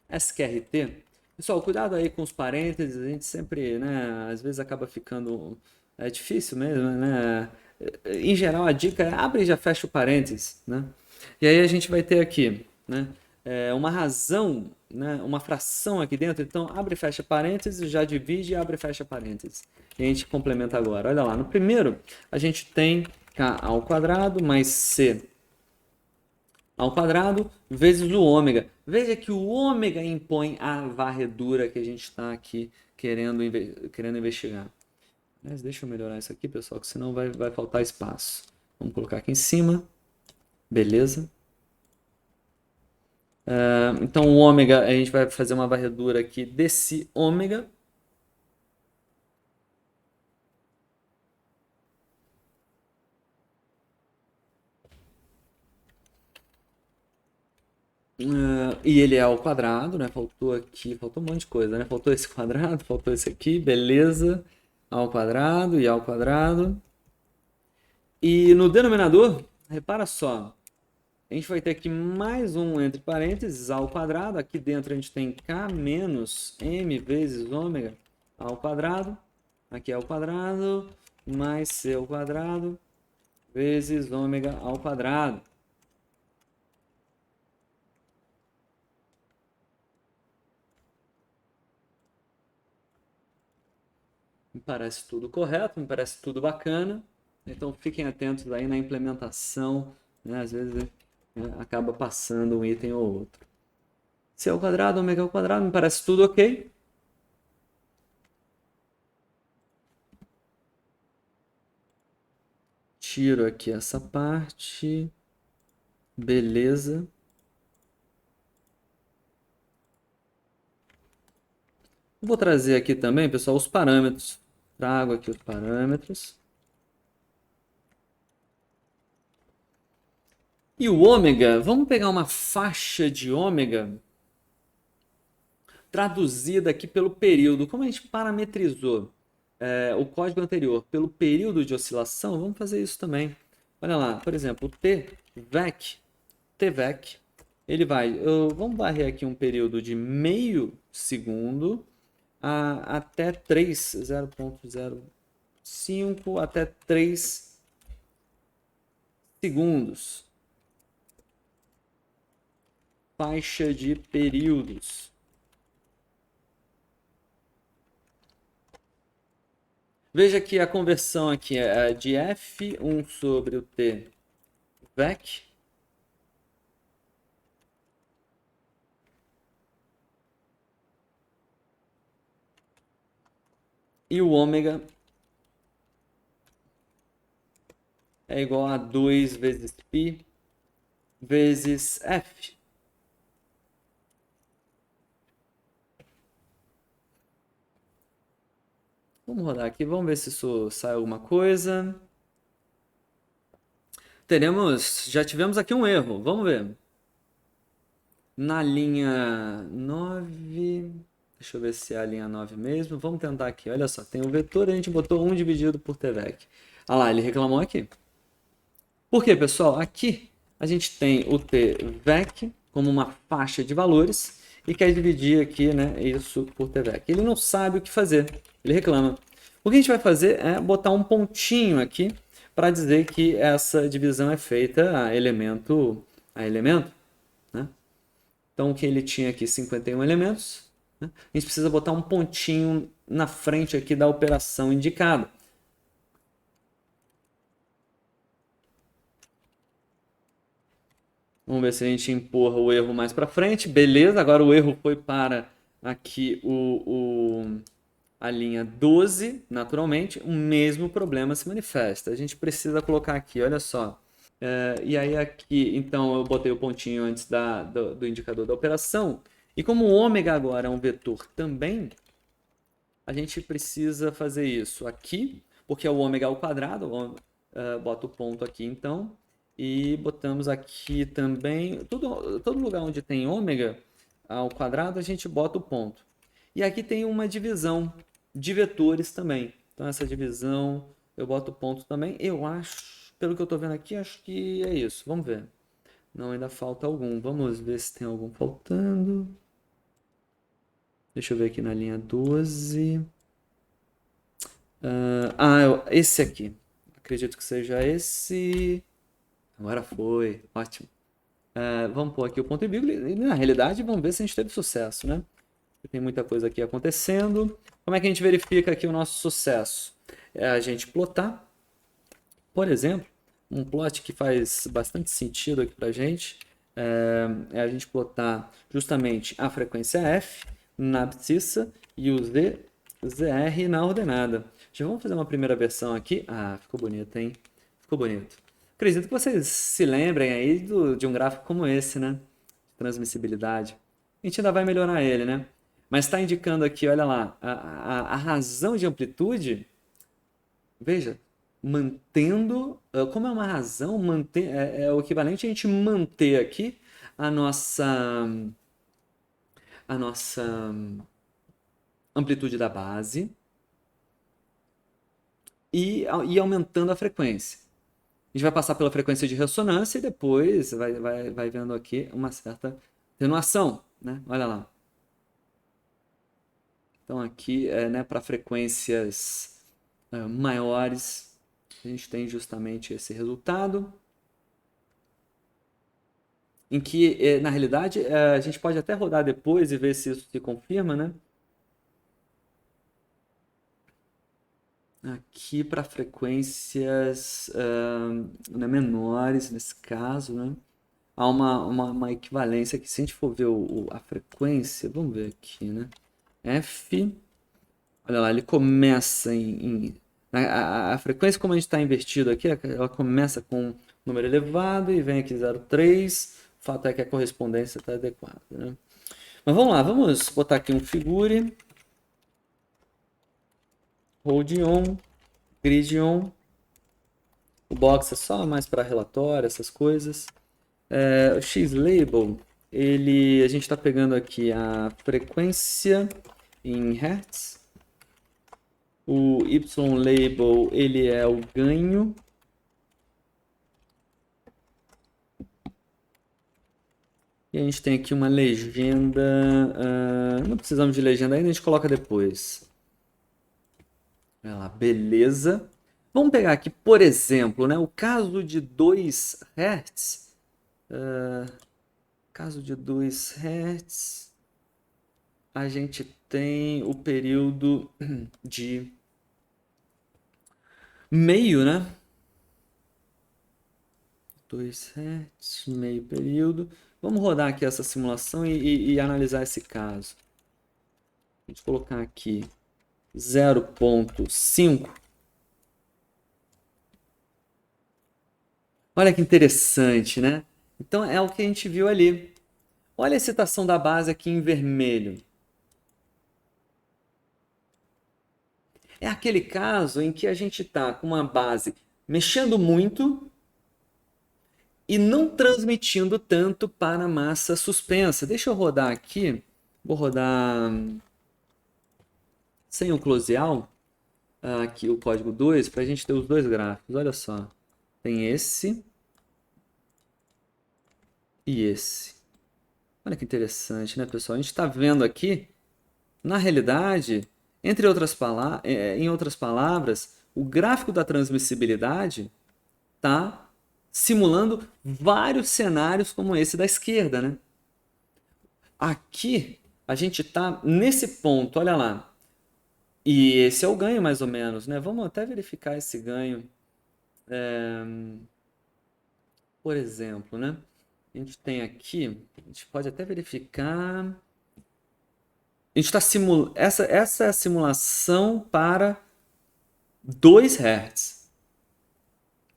SQRT. Pessoal, cuidado aí com os parênteses, a gente sempre, né, às vezes acaba ficando difícil mesmo, né? Em geral, a dica é abre e já fecha o parênteses, né? E aí a gente vai ter aqui, né, uma razão, né, uma fração aqui dentro, então abre e fecha parênteses, já divide e abre e fecha parênteses. E a gente complementa agora. Olha lá, no primeiro a gente tem k ao quadrado mais c ao quadrado vezes o ômega. Veja que o ômega impõe a varredura que a gente está aqui querendo investigar. Mas deixa eu melhorar isso aqui, pessoal, que senão vai faltar espaço. Vamos colocar aqui em cima. Beleza. Então o ômega, a gente vai fazer uma varredura aqui desse ômega. E ele é ao quadrado, né? Faltou aqui, faltou um monte de coisa, né? Faltou esse quadrado, faltou esse aqui, beleza. Ao quadrado e ao quadrado. E no denominador, repara só, a gente vai ter aqui mais um entre parênteses ao quadrado. Aqui dentro a gente tem k menos m vezes ômega ao quadrado. Aqui é ao quadrado mais c ao quadrado vezes ômega ao quadrado. Me parece tudo correto, me parece tudo bacana. Então fiquem atentos aí na implementação, né? Às vezes acaba passando um item ou outro. C ao quadrado, ômega ao quadrado, me parece tudo ok. Tiro aqui essa parte. Beleza. Vou trazer aqui também, pessoal, os parâmetros. Trago aqui os parâmetros. E o ômega, vamos pegar uma faixa de ômega traduzida aqui pelo período. Como a gente parametrizou o código anterior pelo período de oscilação, vamos fazer isso também. Olha lá, por exemplo, o TVEC, ele vai, vamos varrer aqui um período de meio segundo até 3, 0.05 até 3 segundos. Faixa de períodos. Veja que a conversão aqui é de F1 sobre o T VEC. E o ômega é igual a 2 vezes π vezes F. Vamos rodar aqui, vamos ver se isso sai alguma coisa. Já tivemos aqui um erro, vamos ver. Na linha 9, deixa eu ver se é a linha 9 mesmo. Vamos tentar aqui, olha só, tem o vetor, a gente botou 1 dividido por TVEC. Ah lá, ele reclamou aqui. Por quê, pessoal? Aqui a gente tem o TVEC como uma faixa de valores e quer dividir aqui, né, isso por TVEC. Ele não sabe o que fazer, ele reclama. O que a gente vai fazer é botar um pontinho aqui para dizer que essa divisão é feita a elemento a elemento. Né? Então, o que ele tinha aqui, 51 elementos, né? A gente precisa botar um pontinho na frente aqui da operação indicada. Vamos ver se a gente empurra o erro mais para frente. Beleza, agora o erro foi para aqui a linha 12, naturalmente, o mesmo problema se manifesta. A gente precisa colocar aqui, olha só. E aí aqui, então eu botei o pontinho antes do indicador da operação. E como o ômega agora é um vetor também, a gente precisa fazer isso aqui, porque é o ômega ao quadrado. Bota o ponto aqui então. E botamos aqui também, todo lugar onde tem ômega ao quadrado, a gente bota o ponto. E aqui tem uma divisão de vetores também. Então essa divisão eu boto o ponto também. Eu acho, pelo que eu estou vendo aqui, acho que é isso. Vamos ver. Não, ainda falta algum. Vamos ver se tem algum faltando. Deixa eu ver aqui na linha 12. Esse aqui. Acredito que seja esse. Agora foi. Ótimo. Vamos pôr aqui o ponto e vírgula. E na realidade, vamos ver se a gente teve sucesso, né? Tem muita coisa aqui acontecendo. Como é que a gente verifica aqui o nosso sucesso? É a gente plotar, por exemplo, um plot que faz bastante sentido aqui para a gente é a gente plotar justamente a frequência F na abscissa e o ZR na ordenada. Já vamos fazer uma primeira versão aqui. Ficou bonito, hein? Ficou bonito. Acredito que vocês se lembrem aí de um gráfico como esse, né? Transmissibilidade. A gente ainda vai melhorar ele, né? Mas está indicando aqui, olha lá, a razão de amplitude, veja, mantendo, como é uma razão, é o equivalente a gente manter aqui a nossa amplitude da base e aumentando a frequência. A gente vai passar pela frequência de ressonância e depois vai vendo aqui uma certa atenuação, né? Olha lá. Então aqui, né, para frequências maiores, a gente tem justamente esse resultado, em que, na realidade, a gente pode até rodar depois e ver se isso se confirma, né? Aqui para frequências né, menores, nesse caso, né? Há uma equivalência aqui. Se a gente for ver a frequência, vamos ver aqui, né? F, olha lá, ele começa a frequência, como a gente está invertido aqui, ela começa com um número elevado e vem aqui 0,3. O fato é que a correspondência está adequada, né? Mas vamos lá, vamos botar aqui um figure, hold on, grid on. O box é só mais para relatório, essas coisas. O X-Label, a gente está pegando aqui a frequência em Hertz. O Y-Label, ele é o ganho. E a gente tem aqui uma legenda. Não precisamos de legenda ainda, a gente coloca depois. Olha lá, beleza. Vamos pegar aqui, por exemplo, né, o caso de 2 Hz. Caso de 2 Hz, a gente tem o período de meio, né? 2 Hz, meio período. Vamos rodar aqui essa simulação e analisar esse caso. A gente colocar aqui 0,5. Olha que interessante, né? Então é o que a gente viu ali. Olha a excitação da base aqui em vermelho. É aquele caso em que a gente está com uma base mexendo muito e não transmitindo tanto para a massa suspensa. Deixa eu rodar aqui. Vou rodar sem o closeal. Aqui o código 2 para a gente ter os dois gráficos. Olha só. Tem esse e esse. Olha que interessante, né, pessoal? A gente está vendo aqui, na realidade, em outras palavras, o gráfico da transmissibilidade está simulando vários cenários como esse da esquerda, né? Aqui a gente está nesse ponto, olha lá. E esse é o ganho mais ou menos, né? Vamos até verificar esse ganho. Por exemplo, né? a gente tem aqui, a gente pode até verificar. A gente está simulando. Essa é a simulação para 2 Hz.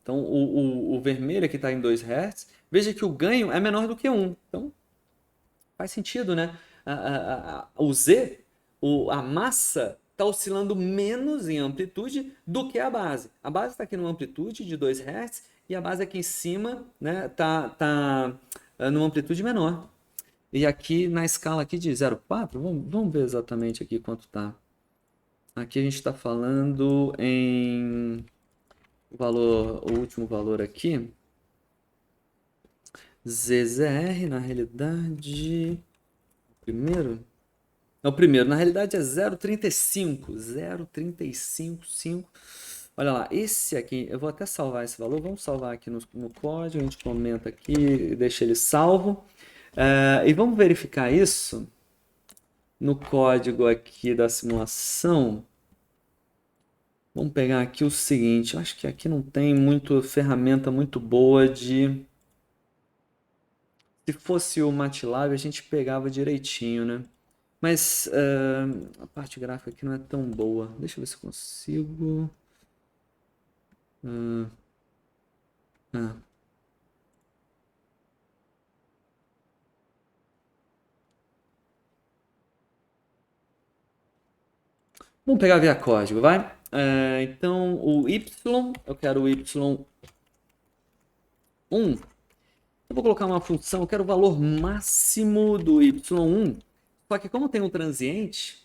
Então, o vermelho aqui está em 2 Hz. Veja que o ganho é menor do que 1. Então, faz sentido, né? O Z, a massa, está oscilando menos em amplitude do que a base. A base está aqui numa amplitude de 2 Hz e a base aqui em cima tá numa amplitude menor. E aqui na escala aqui de 0,4, vamos ver exatamente aqui quanto está. Aqui a gente está falando em valor, o último valor aqui, ZZR, na realidade, primeiro, é o primeiro, na realidade é 0,35, 0,355. Olha lá, esse aqui, eu vou até salvar esse valor, vamos salvar aqui no código, a gente comenta aqui e deixa ele salvo. E vamos verificar isso no código aqui da simulação. Vamos pegar aqui o seguinte, eu acho que aqui não tem muito ferramenta muito boa de... Se fosse o MATLAB a gente pegava direitinho, né? Mas a parte gráfica aqui não é tão boa. Deixa eu ver se eu consigo... Ah. Vamos pegar via código, vai? Então, o y, eu quero o y1. Eu vou colocar uma função, eu quero o valor máximo do y1. Só que como tem um transiente,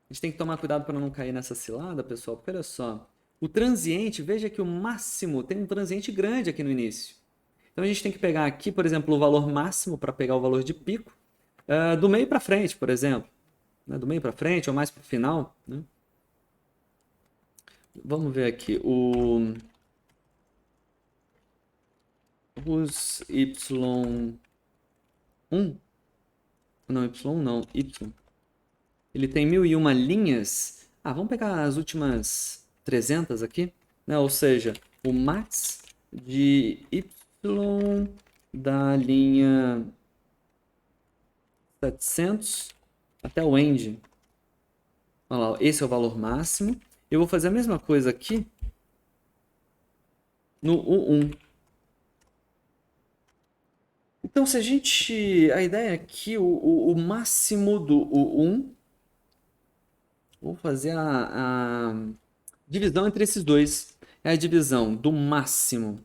a gente tem que tomar cuidado para não cair nessa cilada, pessoal, porque olha só. O transiente, veja que o máximo tem um transiente grande aqui no início. Então a gente tem que pegar aqui, por exemplo, o valor máximo para pegar o valor de pico, do meio para frente, por exemplo. Né? Do meio para frente ou mais para o final. Né? Vamos ver aqui. Os y1. Não, y1 não, y. Ele tem 1001 linhas. Vamos pegar as últimas 300 aqui. Né? Ou seja, o max de y da linha 700 até o end. Olha lá, esse é o valor máximo. Eu vou fazer a mesma coisa aqui no U1. Então, se a gente... A ideia aqui, o máximo do U1... Vou fazer a divisão entre esses dois. É a divisão do máximo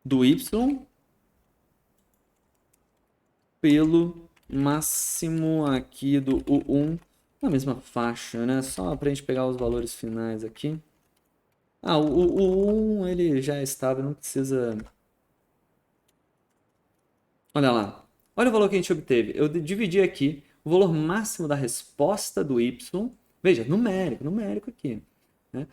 do y pelo máximo aqui do U1 na mesma faixa, né? Só para a gente pegar os valores finais aqui. O U1 ele já é estável, não precisa... Olha lá. Olha o valor que a gente obteve. Eu dividi aqui o valor máximo da resposta do y. Veja, numérico aqui. Né?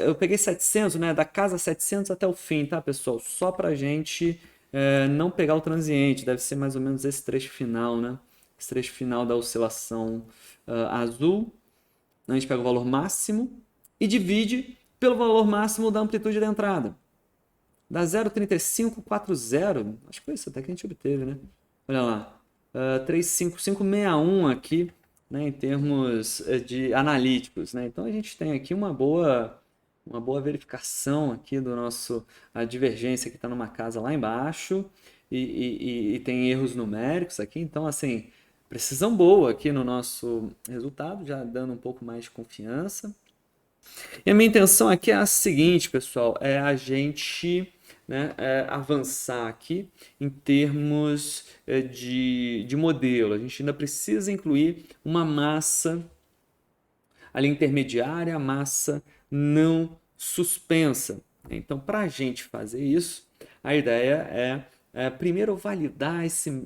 Eu peguei 700, né? Da casa 700 até o fim, tá, pessoal? Só para a gente não pegar o transiente. Deve ser mais ou menos esse trecho final, né? Esse trecho final da oscilação azul. A gente pega o valor máximo e divide pelo valor máximo da amplitude da entrada. Dá 0,3540. Acho que foi isso até que a gente obteve, né? Olha lá. 35561 aqui, né, em termos de analíticos, né? Então a gente tem aqui uma boa verificação aqui do nosso a divergência que está numa casa lá embaixo e tem erros numéricos aqui. Então, assim, precisão boa aqui no nosso resultado, já dando um pouco mais de confiança. E a minha intenção aqui é a seguinte, pessoal, é a gente avançar aqui em termos de modelo. A gente ainda precisa incluir uma massa ali intermediária, massa não suspensa. Então, para a gente fazer isso, a ideia é primeiro validar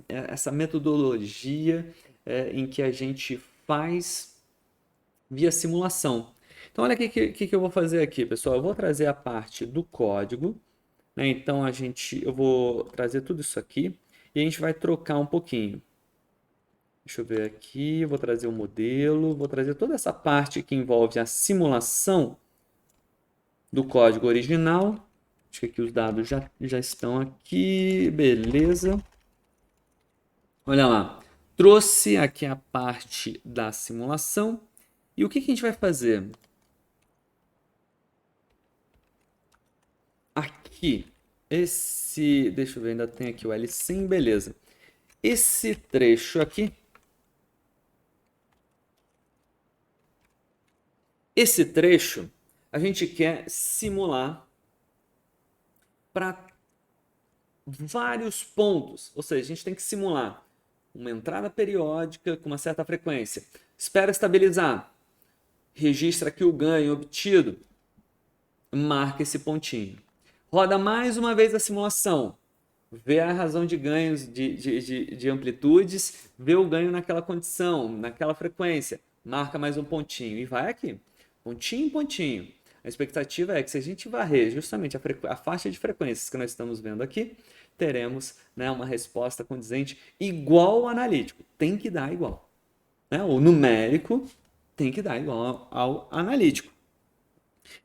essa metodologia em que a gente faz via simulação. Então, olha o que eu vou fazer aqui, pessoal. Eu vou trazer a parte do código, né? Então, eu vou trazer tudo isso aqui e a gente vai trocar um pouquinho. Deixa eu ver aqui, vou trazer o modelo, vou trazer toda essa parte que envolve a simulação do código original. Acho que aqui os dados já estão aqui, beleza. Olha lá, trouxe aqui a parte da simulação. E o que que a gente vai fazer? Aqui, deixa eu ver, ainda tem aqui o L-Sim, beleza. Esse trecho aqui, a gente quer simular para vários pontos. Ou seja, a gente tem que simular uma entrada periódica com uma certa frequência. Espera estabilizar. Registra aqui o ganho obtido. Marca esse pontinho. Roda mais uma vez a simulação. Vê a razão de ganhos de amplitudes, vê o ganho naquela condição, naquela frequência. Marca mais um pontinho e vai aqui. Pontinho em pontinho. A expectativa é que se a gente varrer justamente a faixa de frequências que nós estamos vendo aqui, teremos, né, uma resposta condizente igual ao analítico. Tem que dar igual. Né? O numérico tem que dar igual ao analítico.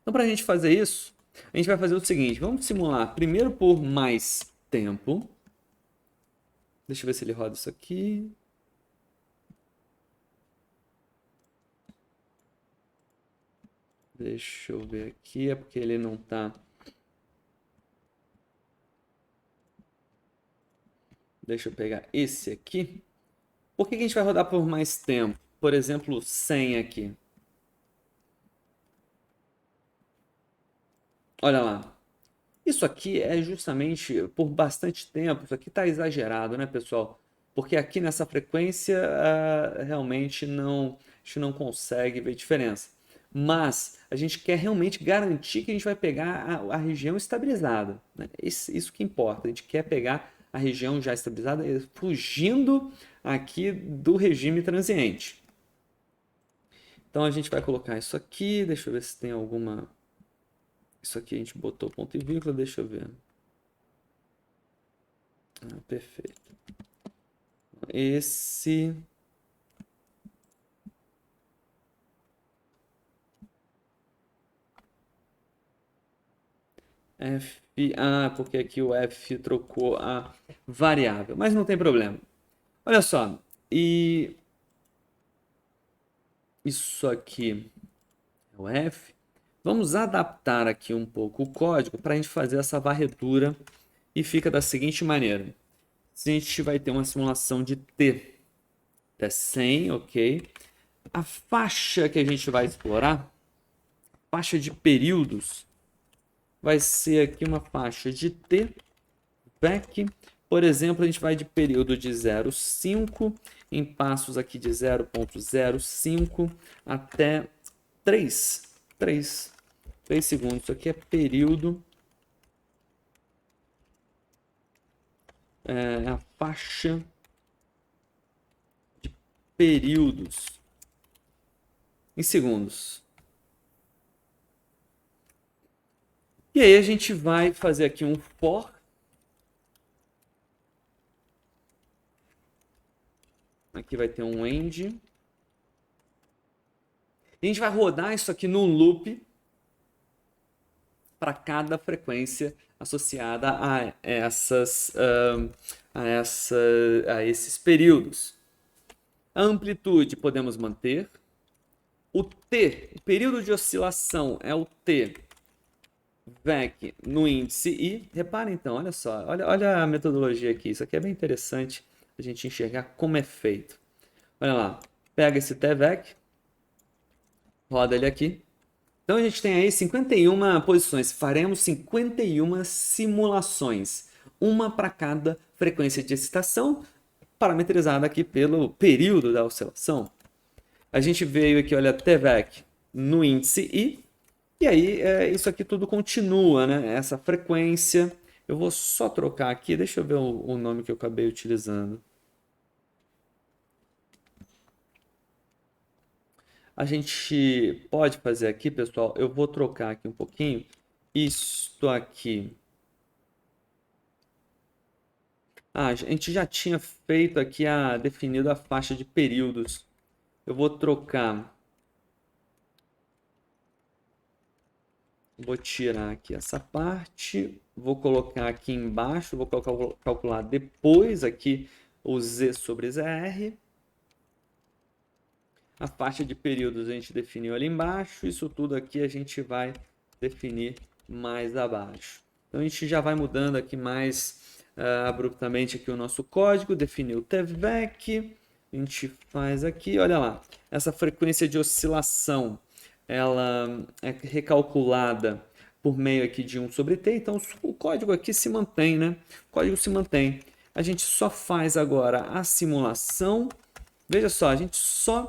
Então, para a gente fazer isso, a gente vai fazer o seguinte: vamos simular primeiro por mais tempo. Deixa eu ver se ele roda isso aqui. Deixa eu ver aqui, é porque ele não está. Deixa eu pegar esse aqui. Por que a gente vai rodar por mais tempo? Por exemplo, 100 aqui. Olha lá. Isso aqui é justamente por bastante tempo. Isso aqui está exagerado, né, pessoal? Porque aqui nessa frequência realmente a gente não consegue ver diferença. Mas a gente quer realmente garantir que a gente vai pegar a região estabilizada. Né? Isso que importa. A gente quer pegar a região já estabilizada, fugindo aqui do regime transiente. Então a gente vai colocar isso aqui. Deixa eu ver se tem alguma. Isso aqui a gente botou ponto e vírgula, deixa eu ver. Perfeito. Esse. F. Porque aqui o F trocou a variável. Mas não tem problema. Olha só. E isso aqui é o F. Vamos adaptar aqui um pouco o código para a gente fazer essa varredura. E fica da seguinte maneira. Se a gente vai ter uma simulação de T até 100, ok? A faixa que a gente vai explorar, faixa de períodos, vai ser aqui uma faixa de T, VEC. Por exemplo, a gente vai de período de 0,5 em passos aqui de 0,05 até 3 segundos. Isso aqui é período. É a faixa de períodos em segundos. E aí a gente vai fazer aqui um for. Aqui vai ter um end. E a gente vai rodar isso aqui num loop para cada frequência associada a esses períodos. A amplitude podemos manter. O T, o período de oscilação é o T VEC no índice I. Reparem então, olha só, olha a metodologia aqui. Isso aqui é bem interessante a gente enxergar como é feito. Olha lá, pega esse TVEC, roda ele aqui. Então a gente tem aí 51 posições. Faremos 51 simulações, uma para cada frequência de excitação, parametrizada aqui pelo período da oscilação. A gente veio aqui, olha, TVEC no índice I, e aí isso aqui tudo continua, né? Essa frequência. Eu vou só trocar aqui, deixa eu ver o nome que eu acabei utilizando. A gente pode fazer aqui, pessoal, eu vou trocar aqui um pouquinho. Isto aqui. A gente já tinha feito aqui definido a faixa de períodos. Eu vou trocar. vou tirar aqui essa parte, vou colocar aqui embaixo, vou calcular depois aqui o Z sobre ZR. A faixa de períodos a gente definiu ali embaixo, isso tudo aqui a gente vai definir mais abaixo. Então a gente já vai mudando aqui mais abruptamente aqui o nosso código, definiu o TVEC, a gente faz aqui, olha lá, essa frequência de oscilação, ela é recalculada por meio aqui de 1 sobre t, então o código aqui se mantém, né? O código se mantém. A gente só faz agora a simulação, veja só, a gente só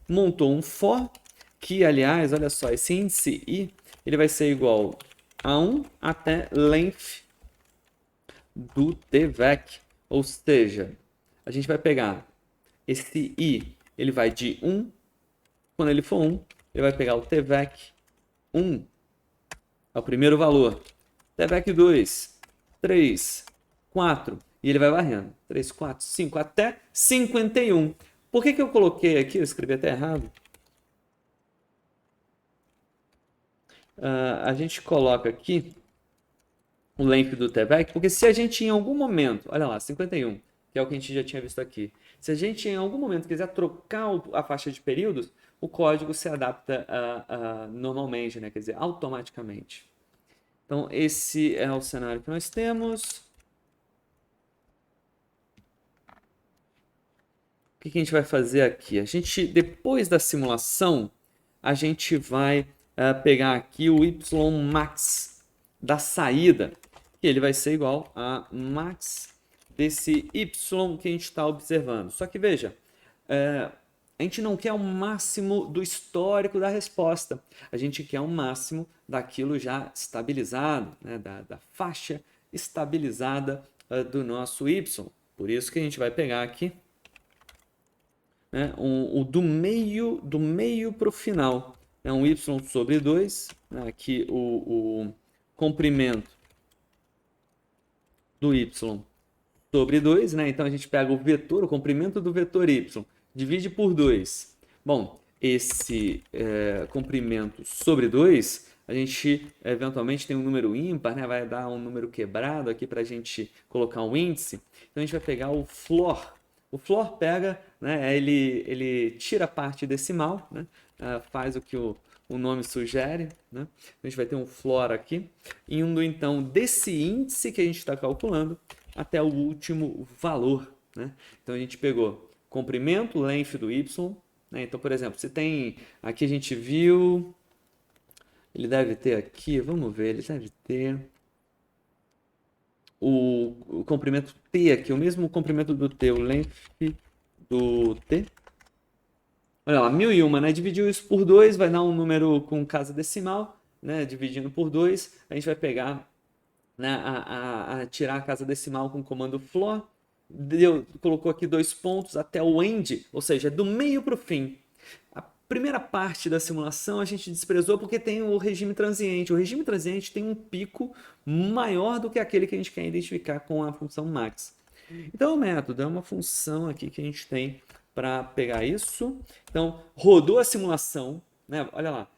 montou um for, que aliás, olha só, esse índice i, ele vai ser igual a 1 até length do tvec, ou seja, a gente vai pegar esse i, ele vai de 1, quando ele for 1, ele vai pegar o tvec 1, é o primeiro valor, tvec 2, 3, 4, e ele vai varrendo, 3, 4, 5, até 51. Por que eu coloquei aqui, eu escrevi até errado, a gente coloca aqui o length do TVEC, porque se a gente em algum momento, olha lá, 51, que é o que a gente já tinha visto aqui, se a gente em algum momento quiser trocar a faixa de períodos, o código se adapta normalmente, né? Quer dizer, automaticamente. Então, esse é o cenário que nós temos. O que a gente vai fazer aqui? A gente, depois da simulação, a gente vai pegar aqui o Ymax da saída, que ele vai ser igual a max desse Y que a gente está observando. Só que veja, a gente não quer o máximo do histórico da resposta, a gente quer o máximo daquilo já estabilizado, né? da faixa estabilizada do nosso Y. Por isso que a gente vai pegar aqui né, o do meio para o final. É um y sobre 2, né, aqui o comprimento do y sobre 2, né? Então a gente pega o vetor, o comprimento do vetor y, divide por 2. Bom, esse comprimento sobre 2, a gente eventualmente tem um número ímpar, né? Vai dar um número quebrado aqui para a gente colocar um índice. Então a gente vai pegar o floor. O floor pega, né? Ele tira a parte decimal, né? Faz o que o nome sugere, né? A gente vai ter um floor aqui, indo então desse índice que a gente está calculando até o último valor, né? Então a gente pegou comprimento, length do y, né? Então, por exemplo, se tem, aqui a gente viu, ele deve ter aqui, vamos ver, ele deve ter o comprimento t aqui, o mesmo comprimento do t, o length do t. Olha lá, 1001, né? Dividiu isso por 2, vai dar um número com casa decimal, né? Dividindo por 2, a gente vai pegar, né, a tirar a casa decimal com o comando floor, colocou aqui 2 pontos até o end, ou seja, do meio para o fim. A primeira parte da simulação a gente desprezou porque tem o regime transiente. O regime transiente tem um pico maior do que aquele que a gente quer identificar com a função max. Então o método é uma função aqui que a gente tem para pegar isso. Então rodou a simulação, né? Olha lá,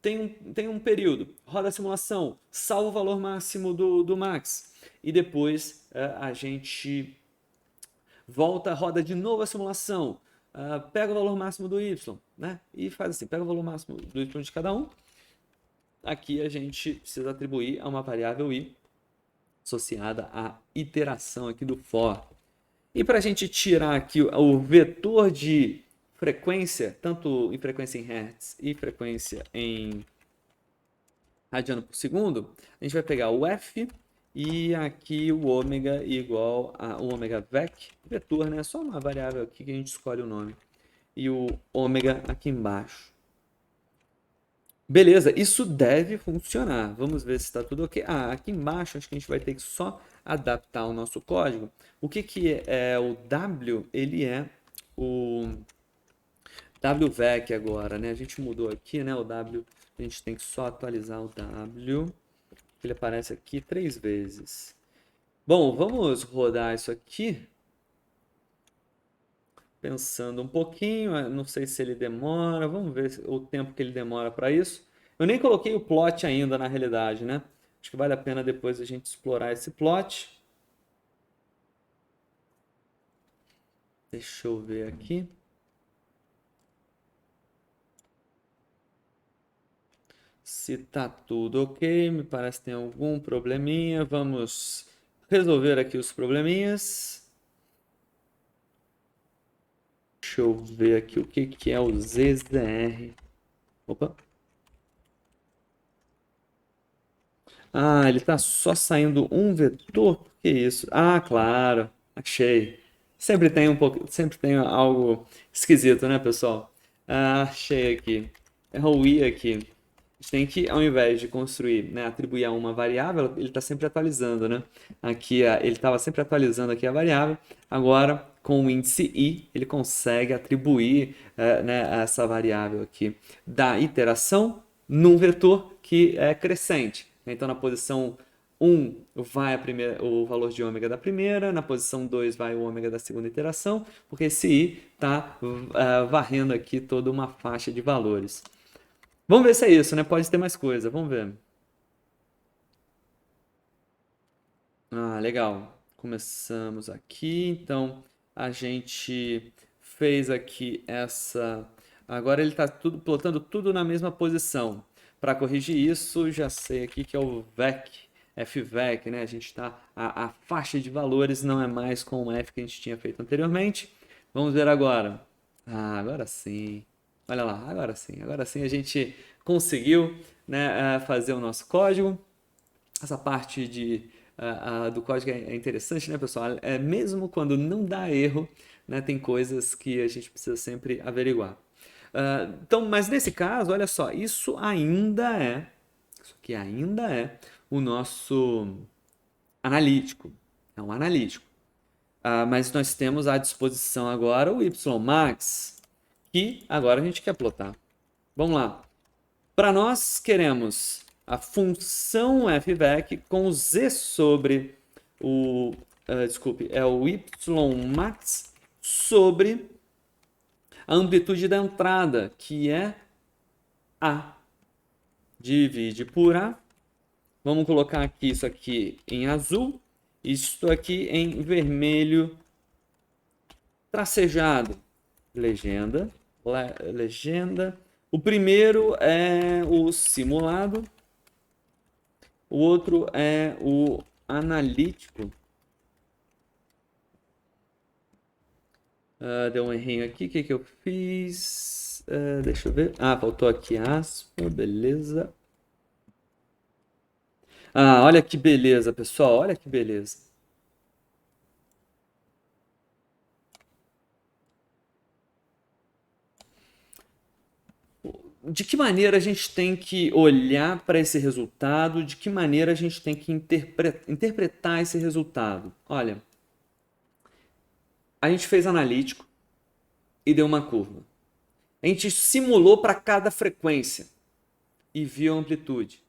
tem um período, roda a simulação, salva o valor máximo do max e depois a gente volta, roda de novo a simulação, pega o valor máximo do y, né? E faz assim, pega o valor máximo do y de cada um. Aqui a gente precisa atribuir a uma variável i associada à iteração aqui do for. E para a gente tirar aqui o vetor de frequência, tanto em frequência em hertz e frequência em radiano por segundo, a gente vai pegar o f e aqui o ômega igual a o ômega vec, vetor, né? Só uma variável aqui que a gente escolhe o nome. E o ômega aqui embaixo. Beleza, isso deve funcionar. Vamos ver se está tudo ok. Aqui embaixo acho que a gente vai ter que só adaptar o nosso código. O que é o W? Ele é o WVEC agora, né? A gente mudou aqui, né? O W, a gente tem que só atualizar o W. Ele aparece aqui 3 vezes. Bom, vamos rodar isso aqui. Pensando um pouquinho, não sei se ele demora, vamos ver o tempo que ele demora para isso. Eu nem coloquei o plot ainda na realidade, né? Acho que vale a pena depois a gente explorar esse plot. Deixa eu ver aqui. Se tá tudo ok, me parece que tem algum probleminha. Vamos resolver aqui os probleminhas. Deixa eu ver aqui o que que é o ZZR. Opa. Ah, ele tá só saindo um vetor? Por que isso? Ah, claro. Achei. Sempre tem um pouco, sempre tem algo esquisito, né, pessoal? Ah, achei aqui. É o i aqui. A gente tem que, ao invés de construir, né, atribuir a uma variável, ele está sempre atualizando, né? Aqui, ele estava sempre atualizando aqui a variável. Agora, com o índice i, ele consegue atribuir, né, essa variável aqui da iteração num vetor que é crescente. Então, na posição 1 vai o valor de ômega da primeira, na posição 2 vai o ômega da segunda iteração, porque esse i está varrendo aqui toda uma faixa de valores. Vamos ver se é isso, né? Pode ter mais coisa, vamos ver. Ah, legal. Começamos aqui, então a gente fez aqui essa. Agora ele está tudo plotando tudo na mesma posição. Para corrigir isso, já sei aqui que é o VEC, FVEC, né? A gente está a faixa de valores não é mais com o F que a gente tinha feito anteriormente. Vamos ver agora. Ah, agora sim. Olha lá, agora sim a gente conseguiu, né, fazer o nosso código. Essa parte do código é interessante, né, pessoal? Mesmo quando não dá erro, né, tem coisas que a gente precisa sempre averiguar. Então, mas nesse caso, olha só, isso aqui ainda é o nosso analítico. É um analítico. Mas nós temos à disposição agora o Ymax, que agora a gente quer plotar. Vamos lá. Para nós, queremos a função fvec com z sobre o. Desculpe, é o ymax sobre a amplitude da entrada, que é A. Divide por A. Vamos colocar aqui isso aqui em azul, isto aqui em vermelho tracejado. Legenda. Legenda. O primeiro é o simulado. O outro é o analítico. Deu um errinho aqui. O que que eu fiz? Deixa eu ver. Faltou aqui aspa. Beleza. Olha que beleza, pessoal. Olha que beleza. De que maneira a gente tem que olhar para esse resultado? De que maneira a gente tem que interpretar esse resultado? Olha, a gente fez analítico e deu uma curva. A gente simulou para cada frequência e viu a amplitude.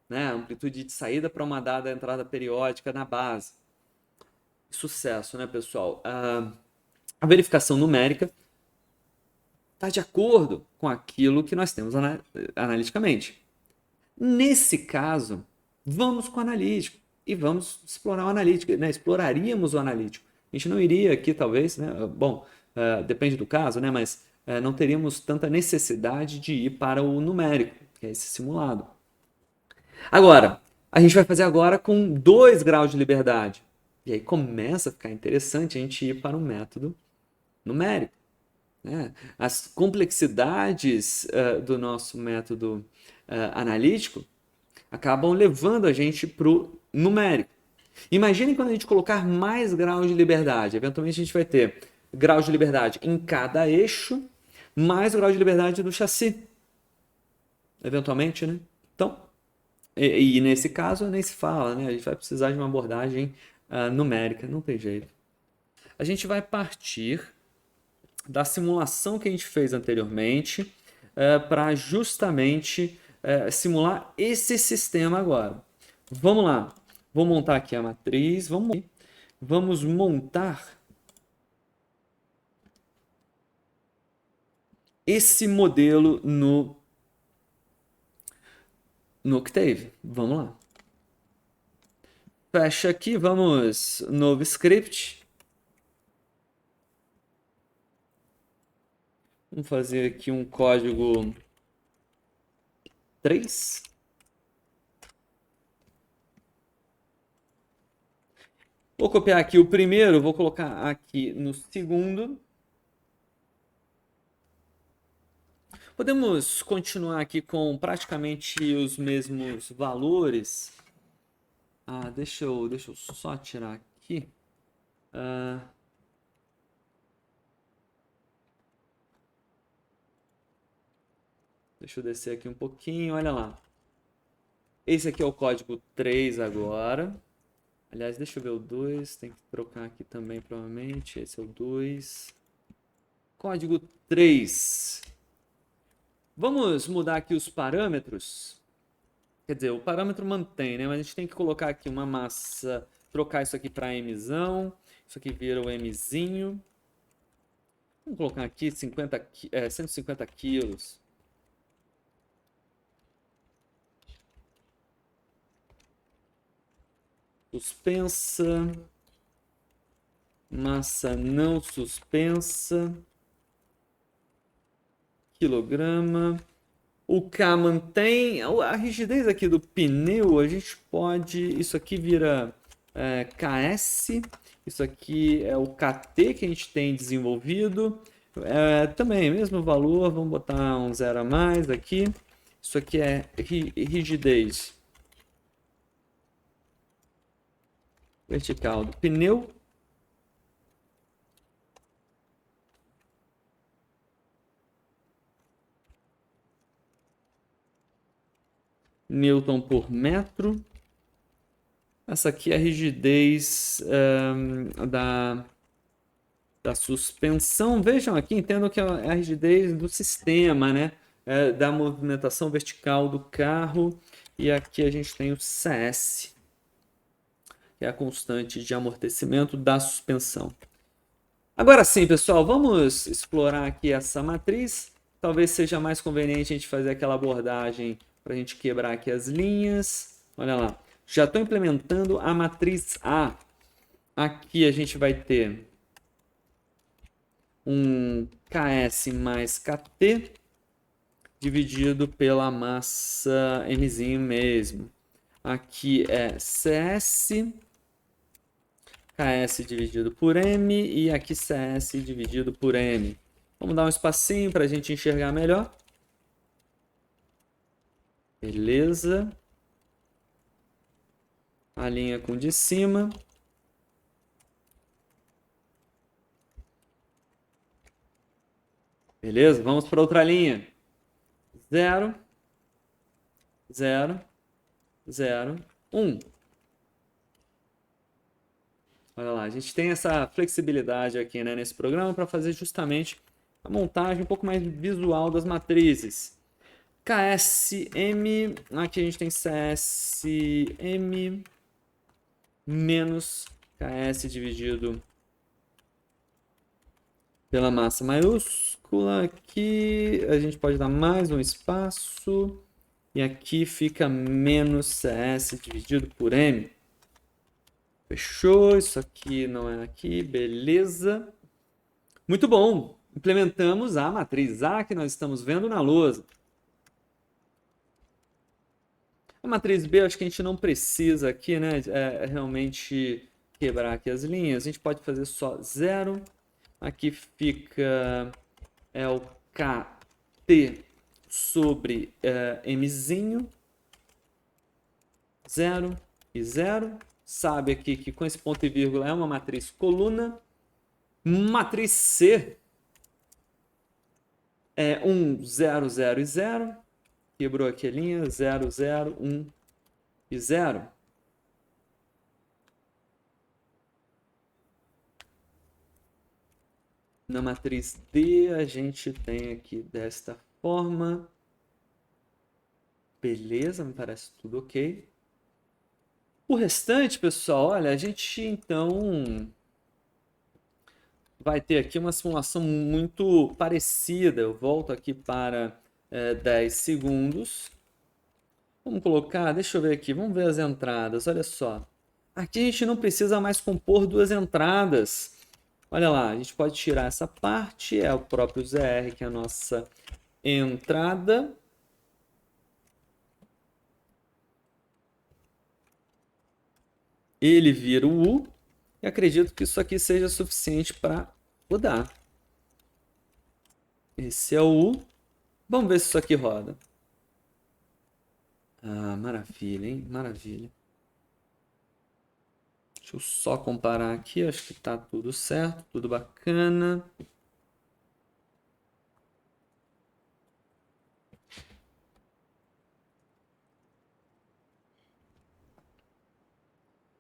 Né? A amplitude de saída para uma dada entrada periódica na base. Sucesso, né, pessoal? A verificação numérica está de acordo com aquilo que nós temos analiticamente. Nesse caso, vamos com o analítico e vamos explorar o analítico. Né? Exploraríamos o analítico. A gente não iria aqui, talvez, né? Bom, depende do caso, né? Mas não teríamos tanta necessidade de ir para o numérico, que é esse simulado. Agora, a gente vai fazer agora com 2 graus de liberdade. E aí começa a ficar interessante a gente ir para um método numérico. Né? As complexidades do nosso método analítico acabam levando a gente para o numérico. Imaginem quando a gente colocar mais graus de liberdade. Eventualmente a gente vai ter graus de liberdade em cada eixo, mais grau de liberdade do chassi. Eventualmente, né? Então, e nesse caso nem se fala, né? A gente vai precisar de uma abordagem numérica, não tem jeito. A gente vai partir da simulação que a gente fez anteriormente para justamente simular esse sistema agora. Vamos lá. Vou montar aqui a matriz. Vamos montar esse modelo no no Octave. Vamos lá. Fecha aqui, vamos, novo script. Vamos fazer aqui um código 3. Vou copiar aqui o primeiro, vou colocar aqui no segundo. Podemos continuar aqui com praticamente os mesmos valores. Deixa eu só tirar aqui. Deixa eu descer aqui um pouquinho, olha lá. Esse aqui é o código 3 agora. Aliás, deixa eu ver o 2, tem que trocar aqui também provavelmente. Esse é o 2. Código 3. Vamos mudar aqui os parâmetros. Quer dizer, o parâmetro mantém, né? Mas a gente tem que colocar aqui uma massa, trocar isso aqui para mzão. Isso aqui vira o mzinho. Vamos colocar aqui 150 quilos. Suspensa. Massa não suspensa. Quilograma. O K mantém a rigidez aqui do pneu. A gente pode. Isso aqui vira KS. Isso aqui é o KT que a gente tem desenvolvido. Também, mesmo valor. Vamos botar um 0 a mais aqui. Isso aqui é rigidez vertical do pneu. Newton por metro. Essa aqui é a rigidez da suspensão. Vejam aqui, entendam que é a rigidez do sistema, né? Da movimentação vertical do carro. E aqui a gente tem o CS, que é a constante de amortecimento da suspensão. Agora sim, pessoal, vamos explorar aqui essa matriz. Talvez seja mais conveniente a gente fazer aquela abordagem para a gente quebrar aqui as linhas. Olha lá, já estou implementando a matriz A. Aqui a gente vai ter um KS mais KT dividido pela massa mzinho mesmo. Aqui é CS, KS dividido por M e aqui CS dividido por M. Vamos dar um espacinho para a gente enxergar melhor. Beleza. A linha com de cima. Beleza, vamos para outra linha. 0, 0, 0, 1. Olha lá, a gente tem essa flexibilidade aqui, né, nesse programa para fazer justamente a montagem um pouco mais visual das matrizes. KSM, aqui a gente tem CSM menos KS dividido pela massa maiúscula. Aqui a gente pode dar mais um espaço. E aqui fica menos CS dividido por M. Fechou. Isso aqui não é aqui. Beleza. Muito bom. Implementamos a matriz A que nós estamos vendo na lousa. A matriz B, acho que a gente não precisa aqui, né? Realmente quebrar aqui as linhas. A gente pode fazer só 0. Aqui fica o KT sobre Mzinho. 0 e 0. Sabe aqui que com esse ponto e vírgula é uma matriz coluna. Matriz C é 1, 0, 0 e 0. Quebrou aqui a linha. 0, 0, 1 e 0. Na matriz D, a gente tem aqui desta forma. Beleza, me parece tudo ok. O restante, pessoal, olha, a gente então vai ter aqui uma simulação muito parecida. Eu volto aqui para 10 segundos. Vamos colocar, deixa eu ver aqui, vamos ver as entradas, olha só. Aqui a gente não precisa mais compor duas entradas. Olha lá, a gente pode tirar essa parte, é o próprio ZR, que é a nossa entrada. Ele vira o U, e acredito que isso aqui seja suficiente para rodar. Esse é o U. Vamos ver se isso aqui roda. Ah, maravilha, hein? Maravilha. Deixa eu só comparar aqui, acho que tá tudo certo, tudo bacana.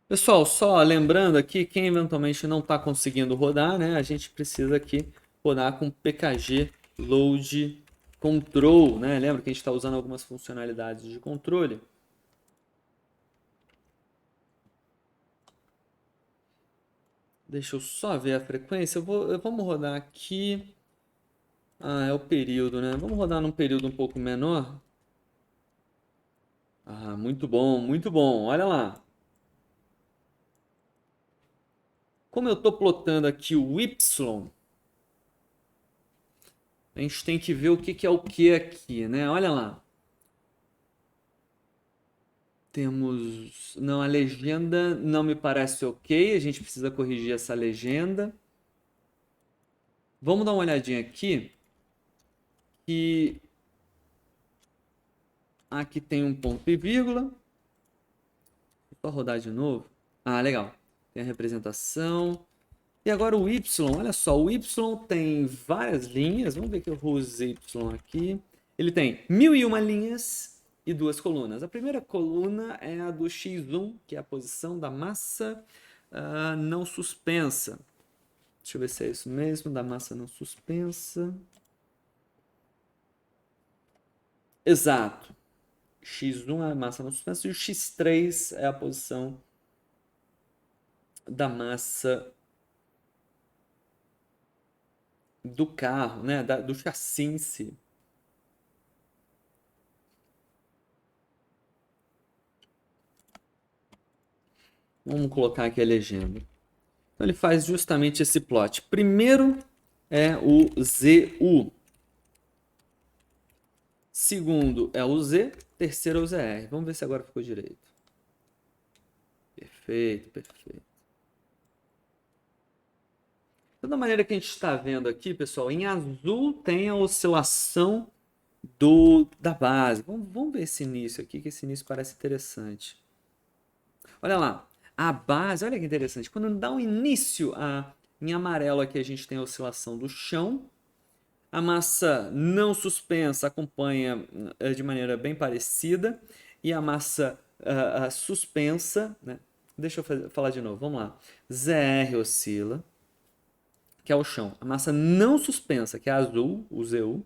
Pessoal, só lembrando aqui, quem eventualmente não está conseguindo rodar, né? A gente precisa aqui rodar com PKG Load Control, né? Lembra que a gente está usando algumas funcionalidades de controle. Deixa eu só ver a frequência. Vamos rodar aqui. Ah, é o período, né? Vamos rodar num período um pouco menor. Ah, muito bom, muito bom. Olha lá. Como eu estou plotando aqui o Y, a gente tem que ver o que é o que aqui, né? Olha lá. Temos. Não, a legenda não me parece ok. A gente precisa corrigir essa legenda. Vamos dar uma olhadinha aqui. Que aqui tem um ponto e vírgula. Só rodar de novo. Ah, legal. Tem a representação. E agora o Y, olha só, o Y tem várias linhas. Vamos ver que eu vou usar Y aqui. Ele tem 1001 linhas e duas colunas. A primeira coluna é a do X1, que é a posição da massa não suspensa. Deixa eu ver se é isso mesmo, da massa não suspensa. Exato. X1 é a massa não suspensa e o X3 é a posição da massa do carro, né? Do chassi em si. Vamos colocar aqui a legenda. Então ele faz justamente esse plot. Primeiro é o ZU. Segundo é o Z. Terceiro é o ZR. Vamos ver se agora ficou direito. Perfeito, perfeito. Então, da maneira que a gente está vendo aqui, pessoal, em azul tem a oscilação da base. Vamos ver esse início aqui, que esse início parece interessante. Olha lá, a base, olha que interessante. Quando dá um início em amarelo aqui, a gente tem a oscilação do chão. A massa não suspensa acompanha de maneira bem parecida. E a massa suspensa, né? Deixa eu falar de novo, vamos lá. ZR oscila, que é o chão. A massa não suspensa, que é a azul, o ZU,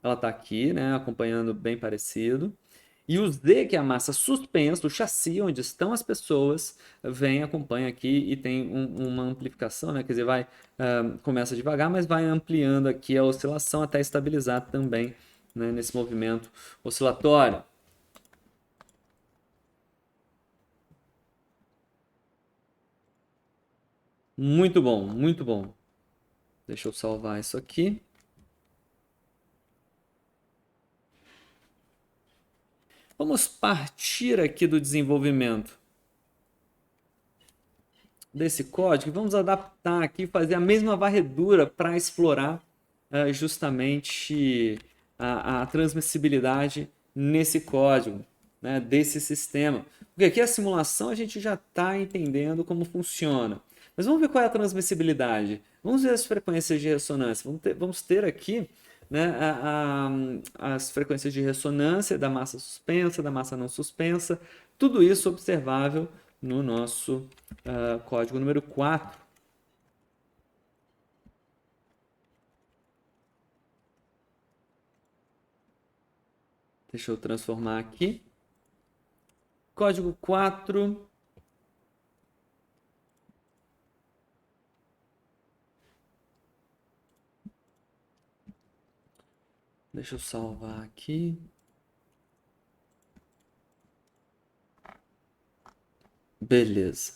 ela está aqui, né, acompanhando bem parecido. E o Z, que é a massa suspensa, o chassi, onde estão as pessoas, vem, acompanha aqui e tem uma amplificação, né? Quer dizer, começa devagar, mas vai ampliando aqui a oscilação até estabilizar também, né, nesse movimento oscilatório. Muito bom, muito bom. Deixa eu salvar isso aqui. Vamos partir aqui do desenvolvimento desse código e vamos adaptar aqui, fazer a mesma varredura para explorar justamente a transmissibilidade nesse código, né, desse sistema. Porque aqui a simulação a gente já está entendendo como funciona. Mas vamos ver qual é a transmissibilidade. Vamos ver as frequências de ressonância. Vamos ter aqui, né, as frequências de ressonância da massa suspensa, da massa não suspensa, tudo isso observável no nosso código número 4. Deixa eu transformar aqui. Código 4. Deixa eu salvar aqui. Beleza.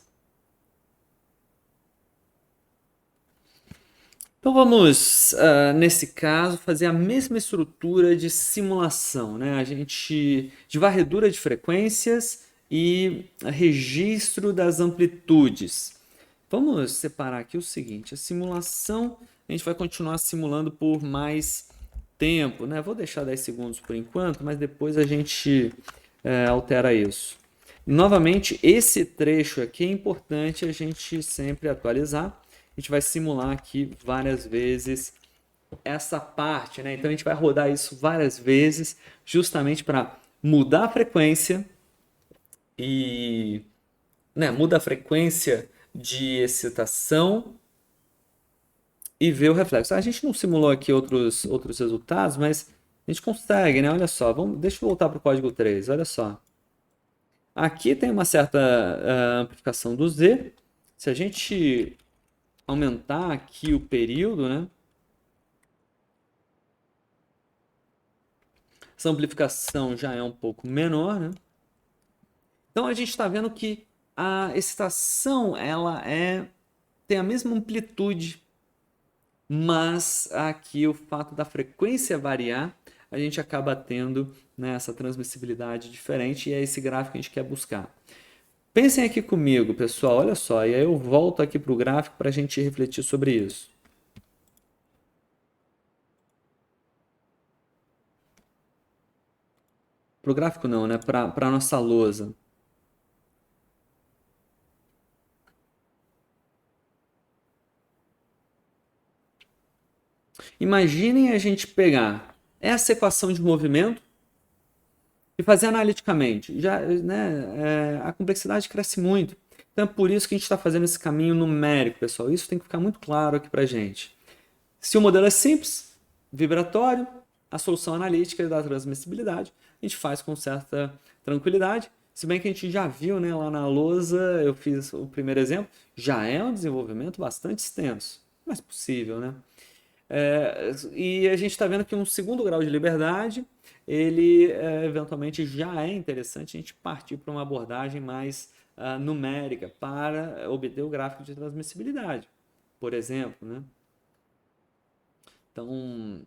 Então vamos, nesse caso, fazer a mesma estrutura de simulação, né? A gente de varredura de frequências e registro das amplitudes. Vamos separar aqui o seguinte: a simulação a gente vai continuar simulando por mais tempo, né? Vou deixar 10 segundos por enquanto, mas depois a gente altera isso. Novamente, esse trecho aqui é importante a gente sempre atualizar. A gente vai simular aqui várias vezes essa parte, né? Então a gente vai rodar isso várias vezes, justamente para mudar a frequência e, né, muda a frequência de excitação e ver o reflexo. A gente não simulou aqui outros resultados, mas a gente consegue, né? Olha só, deixa eu voltar para o código 3, olha só. Aqui tem uma certa amplificação do Z. Se a gente aumentar aqui o período, né? Essa amplificação já é um pouco menor, né? Então a gente está vendo que a excitação tem a mesma amplitude, mas aqui o fato da frequência variar, a gente acaba tendo, né, essa transmissibilidade diferente e é esse gráfico que a gente quer buscar. Pensem aqui comigo, pessoal, olha só, e aí eu volto aqui para o gráfico para a gente refletir sobre isso. Para o gráfico não, né? Para a nossa lousa. Imaginem a gente pegar essa equação de movimento e fazer analiticamente. Já, né, a complexidade cresce muito. Então é por isso que a gente está fazendo esse caminho numérico, pessoal. Isso tem que ficar muito claro aqui para a gente. Se o modelo é simples, vibratório, a solução analítica da transmissibilidade, a gente faz com certa tranquilidade. Se bem que a gente já viu, né, lá na lousa, eu fiz o primeiro exemplo, já é um desenvolvimento bastante extenso, mas possível, né? E a gente está vendo que um segundo grau de liberdade, ele eventualmente já é interessante a gente partir para uma abordagem mais numérica para obter o gráfico de transmissibilidade, por exemplo, né? Então,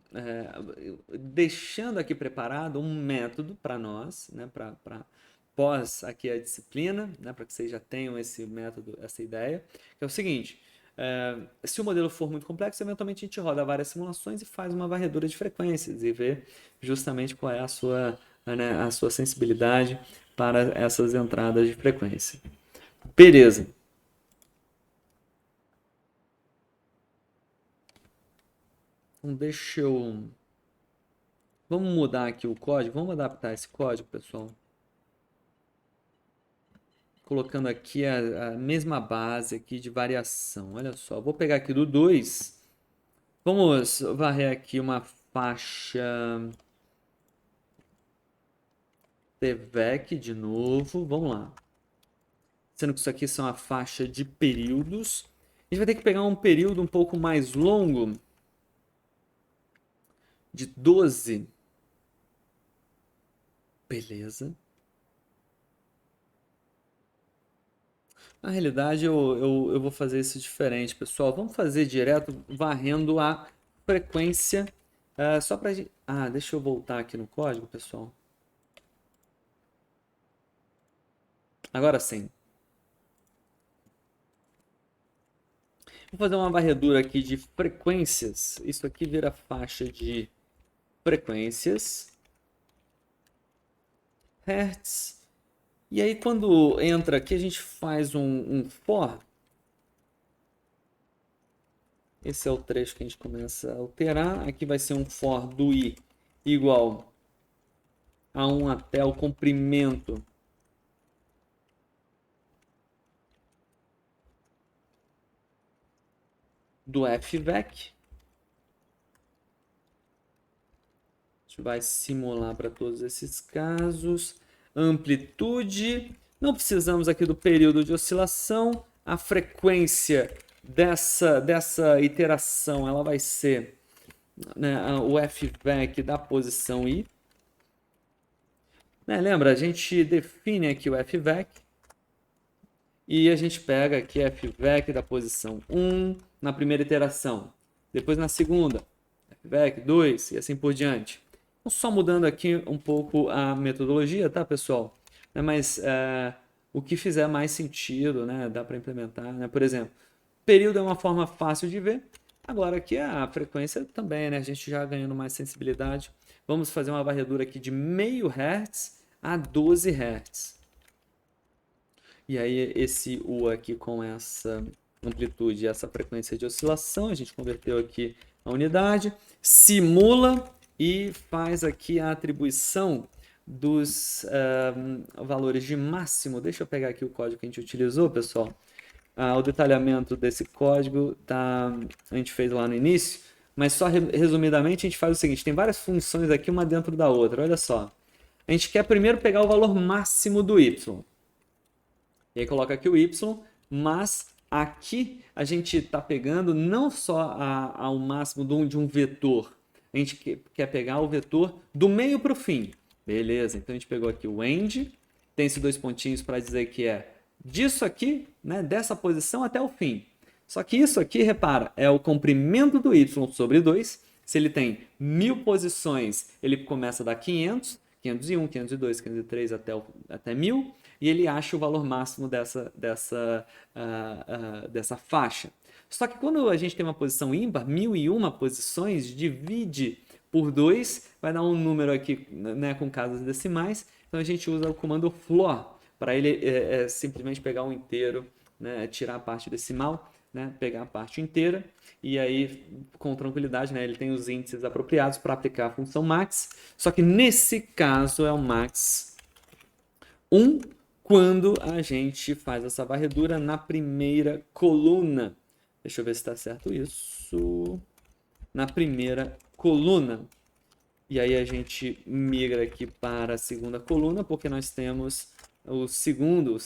deixando aqui preparado um método para nós, né, para pós aqui a disciplina, né, para que vocês já tenham esse método, essa ideia, que é o seguinte: se o modelo for muito complexo, eventualmente a gente roda várias simulações e faz uma varredura de frequências e vê justamente qual é né, a sua sensibilidade para essas entradas de frequência. Beleza. Então, deixa eu... Vamos mudar aqui o código, vamos adaptar esse código, pessoal. Colocando aqui a mesma base aqui de variação. Olha só, vou pegar aqui do 2. Vamos varrer aqui uma faixa TVEC de novo. Vamos lá. Sendo que isso aqui são a faixa de períodos. A gente vai ter que pegar um período um pouco mais longo, de 12. Beleza. Na realidade, eu vou fazer isso diferente, pessoal. Vamos fazer direto varrendo a frequência. Só pra gente... deixa eu voltar aqui no código, pessoal. Agora sim. Vou fazer uma varredura aqui de frequências. Isso aqui vira faixa de frequências. Hertz. E aí quando entra aqui a gente faz um for. Esse é o trecho que a gente começa a alterar. Aqui vai ser um for do i igual a 1 até o comprimento do FVEC. A gente vai simular para todos esses casos. Amplitude. Não precisamos aqui do período de oscilação. A frequência dessa iteração ela vai ser, né, o FVEC da posição i. Né, lembra, a gente define aqui o FVEC e a gente pega aqui fvec da posição 1 na primeira iteração, depois na segunda, fvec 2 e assim por diante. Então, só mudando aqui um pouco a metodologia, tá, pessoal? Mas o que fizer mais sentido, né, dá para implementar, né? Por exemplo, período é uma forma fácil de ver. Agora aqui a frequência também, né? A gente já ganhando mais sensibilidade. Vamos fazer uma varredura aqui de meio Hz a 12 Hz. E aí esse U aqui com essa amplitude e essa frequência de oscilação, a gente converteu aqui a unidade, simula e faz aqui a atribuição dos valores de máximo. Deixa eu pegar aqui o código que a gente utilizou, pessoal. O detalhamento desse código a gente fez lá no início, mas só resumidamente a gente faz o seguinte, tem várias funções aqui, uma dentro da outra, olha só. A gente quer primeiro pegar o valor máximo do y. E aí coloca aqui o y, mas aqui a gente está pegando não só ao máximo de um vetor, a gente quer pegar o vetor do meio para o fim. Beleza, então a gente pegou aqui o end, tem esses dois pontinhos para dizer que é disso aqui, né, dessa posição até o fim. Só que isso aqui, repara, é o comprimento do y sobre 2. Se ele tem 1000 posições, ele começa a dar 500, 501, 502, 503 até 1000, e ele acha o valor máximo dessa faixa. Só que quando a gente tem uma posição ímpar, 1001 posições, divide por 2, vai dar um número aqui, né, com casas decimais. Então a gente usa o comando floor para ele simplesmente pegar um inteiro, né, tirar a parte decimal, né, pegar a parte inteira e aí com tranquilidade, né, ele tem os índices apropriados para aplicar a função max. Só que nesse caso é o max 1 quando a gente faz essa varredura na primeira coluna. Deixa eu ver se está certo isso. Na primeira coluna. E aí a gente migra aqui para a segunda coluna, porque nós temos o segundo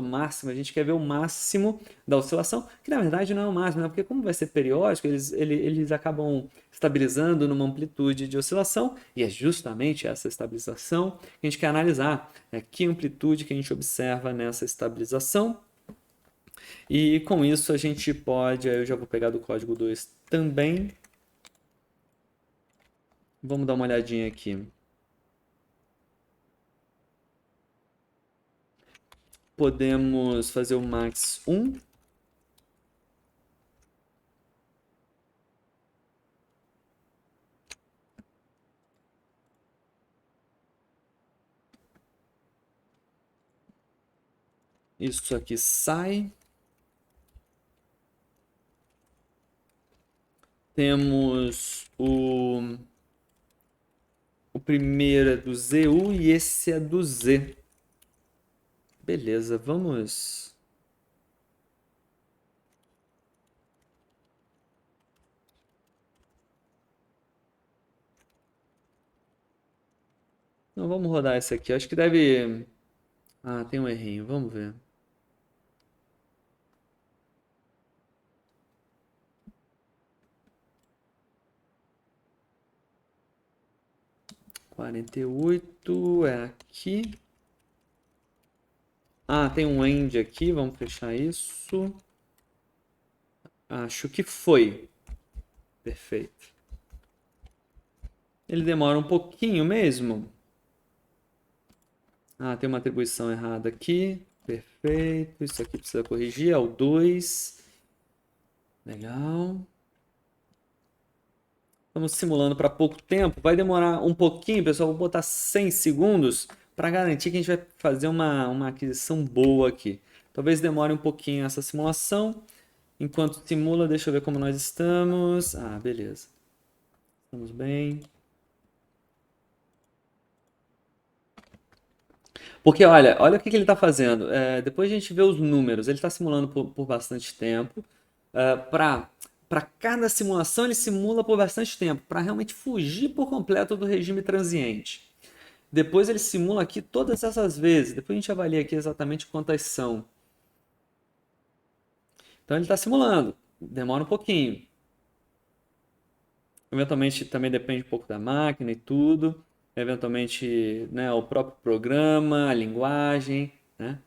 máximo, a gente quer ver o máximo da oscilação, que na verdade não é o máximo, né? Porque como vai ser periódico, eles acabam estabilizando numa amplitude de oscilação, e é justamente essa estabilização que a gente quer analisar, né? Que amplitude que a gente observa nessa estabilização. E com isso a gente pode, aí eu já vou pegar do código 2 também. Vamos dar uma olhadinha aqui. Podemos fazer o max 1. Isso aqui sai. Temos o primeiro é do ZU e esse é do Z. Beleza, vamos... Não, vamos rodar esse aqui. Acho que deve... Ah, tem um errinho. Vamos ver. Quarenta e oito é aqui. Ah, tem um end aqui. Vamos fechar isso. Acho que foi. Perfeito. Ele demora um pouquinho mesmo. Ah, tem uma atribuição errada aqui. Perfeito. Isso aqui precisa corrigir. É o 2. Legal. Estamos simulando para pouco tempo. Vai demorar um pouquinho, pessoal. Vou botar 100 segundos para garantir que a gente vai fazer uma aquisição boa aqui. Talvez demore um pouquinho essa simulação. Enquanto simula, deixa eu ver como nós estamos. Ah, beleza. Estamos bem. Porque olha o que ele está fazendo. Depois a gente vê os números. Ele está simulando por bastante tempo. Para cada simulação, ele simula por bastante tempo, para realmente fugir por completo do regime transiente. Depois ele simula aqui todas essas vezes. Depois a gente avalia aqui exatamente quantas são. Então ele está simulando. Demora um pouquinho. Eventualmente também depende um pouco da máquina e tudo. Eventualmente, né, o próprio programa, a linguagem, né?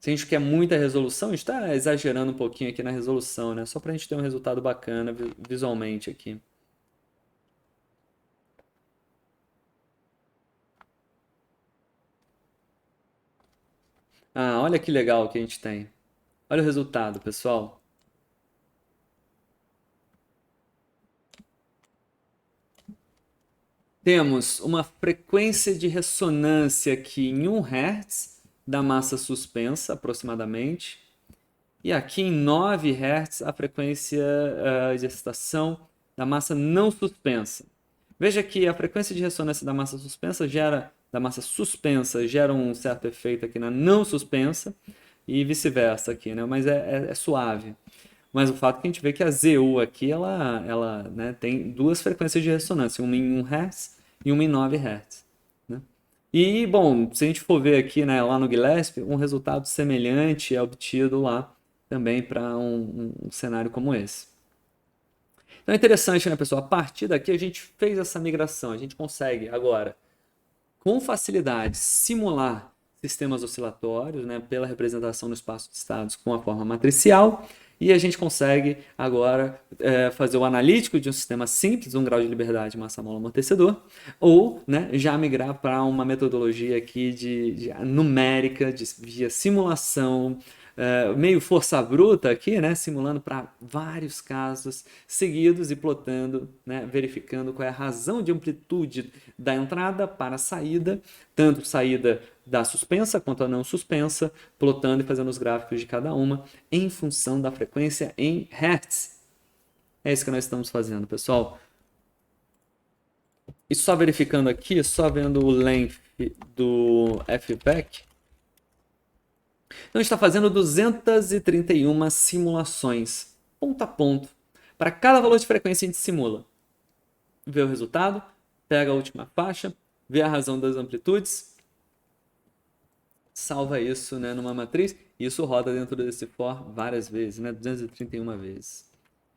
Se a gente quer muita resolução, a gente está exagerando um pouquinho aqui na resolução, né? Só para a gente ter um resultado bacana visualmente aqui. Ah, olha que legal que a gente tem. Olha o resultado, pessoal. Temos uma frequência de ressonância aqui em 1 Hz da massa suspensa, aproximadamente. E aqui em 9 Hz a frequência de excitação da massa não suspensa. Veja que a frequência de ressonância da massa suspensa gera um certo efeito aqui na não suspensa e vice-versa aqui, né? Mas é suave. Mas o fato é que a gente vê que a ZU aqui, ela né, tem duas frequências de ressonância, uma em 1 Hz e uma em 9 Hz. Né? E, bom, se a gente for ver aqui, né, lá no Gillespie, um resultado semelhante é obtido lá também para um cenário como esse. Então é interessante, né, pessoal? A partir daqui a gente fez essa migração, a gente consegue agora, com facilidade, simular sistemas oscilatórios, né, pela representação no espaço de estados com a forma matricial, e a gente consegue agora fazer o analítico de um sistema simples, um grau de liberdade massa-mola amortecedor, ou né, já migrar para uma metodologia aqui de numérica, via simulação, meio força bruta aqui, né, simulando para vários casos seguidos e plotando, né, verificando qual é a razão de amplitude da entrada para a saída, tanto saída da suspensa quanto a não suspensa, plotando e fazendo os gráficos de cada uma em função da frequência em Hertz. É isso que nós estamos fazendo, pessoal. E só verificando aqui, só vendo o length do FVEC, então, a gente está fazendo 231 simulações, ponto a ponto. Para cada valor de frequência, a gente simula. Vê o resultado, pega a última faixa, vê a razão das amplitudes, salva isso, né, numa matriz, e isso roda dentro desse for várias vezes, né, 231 vezes.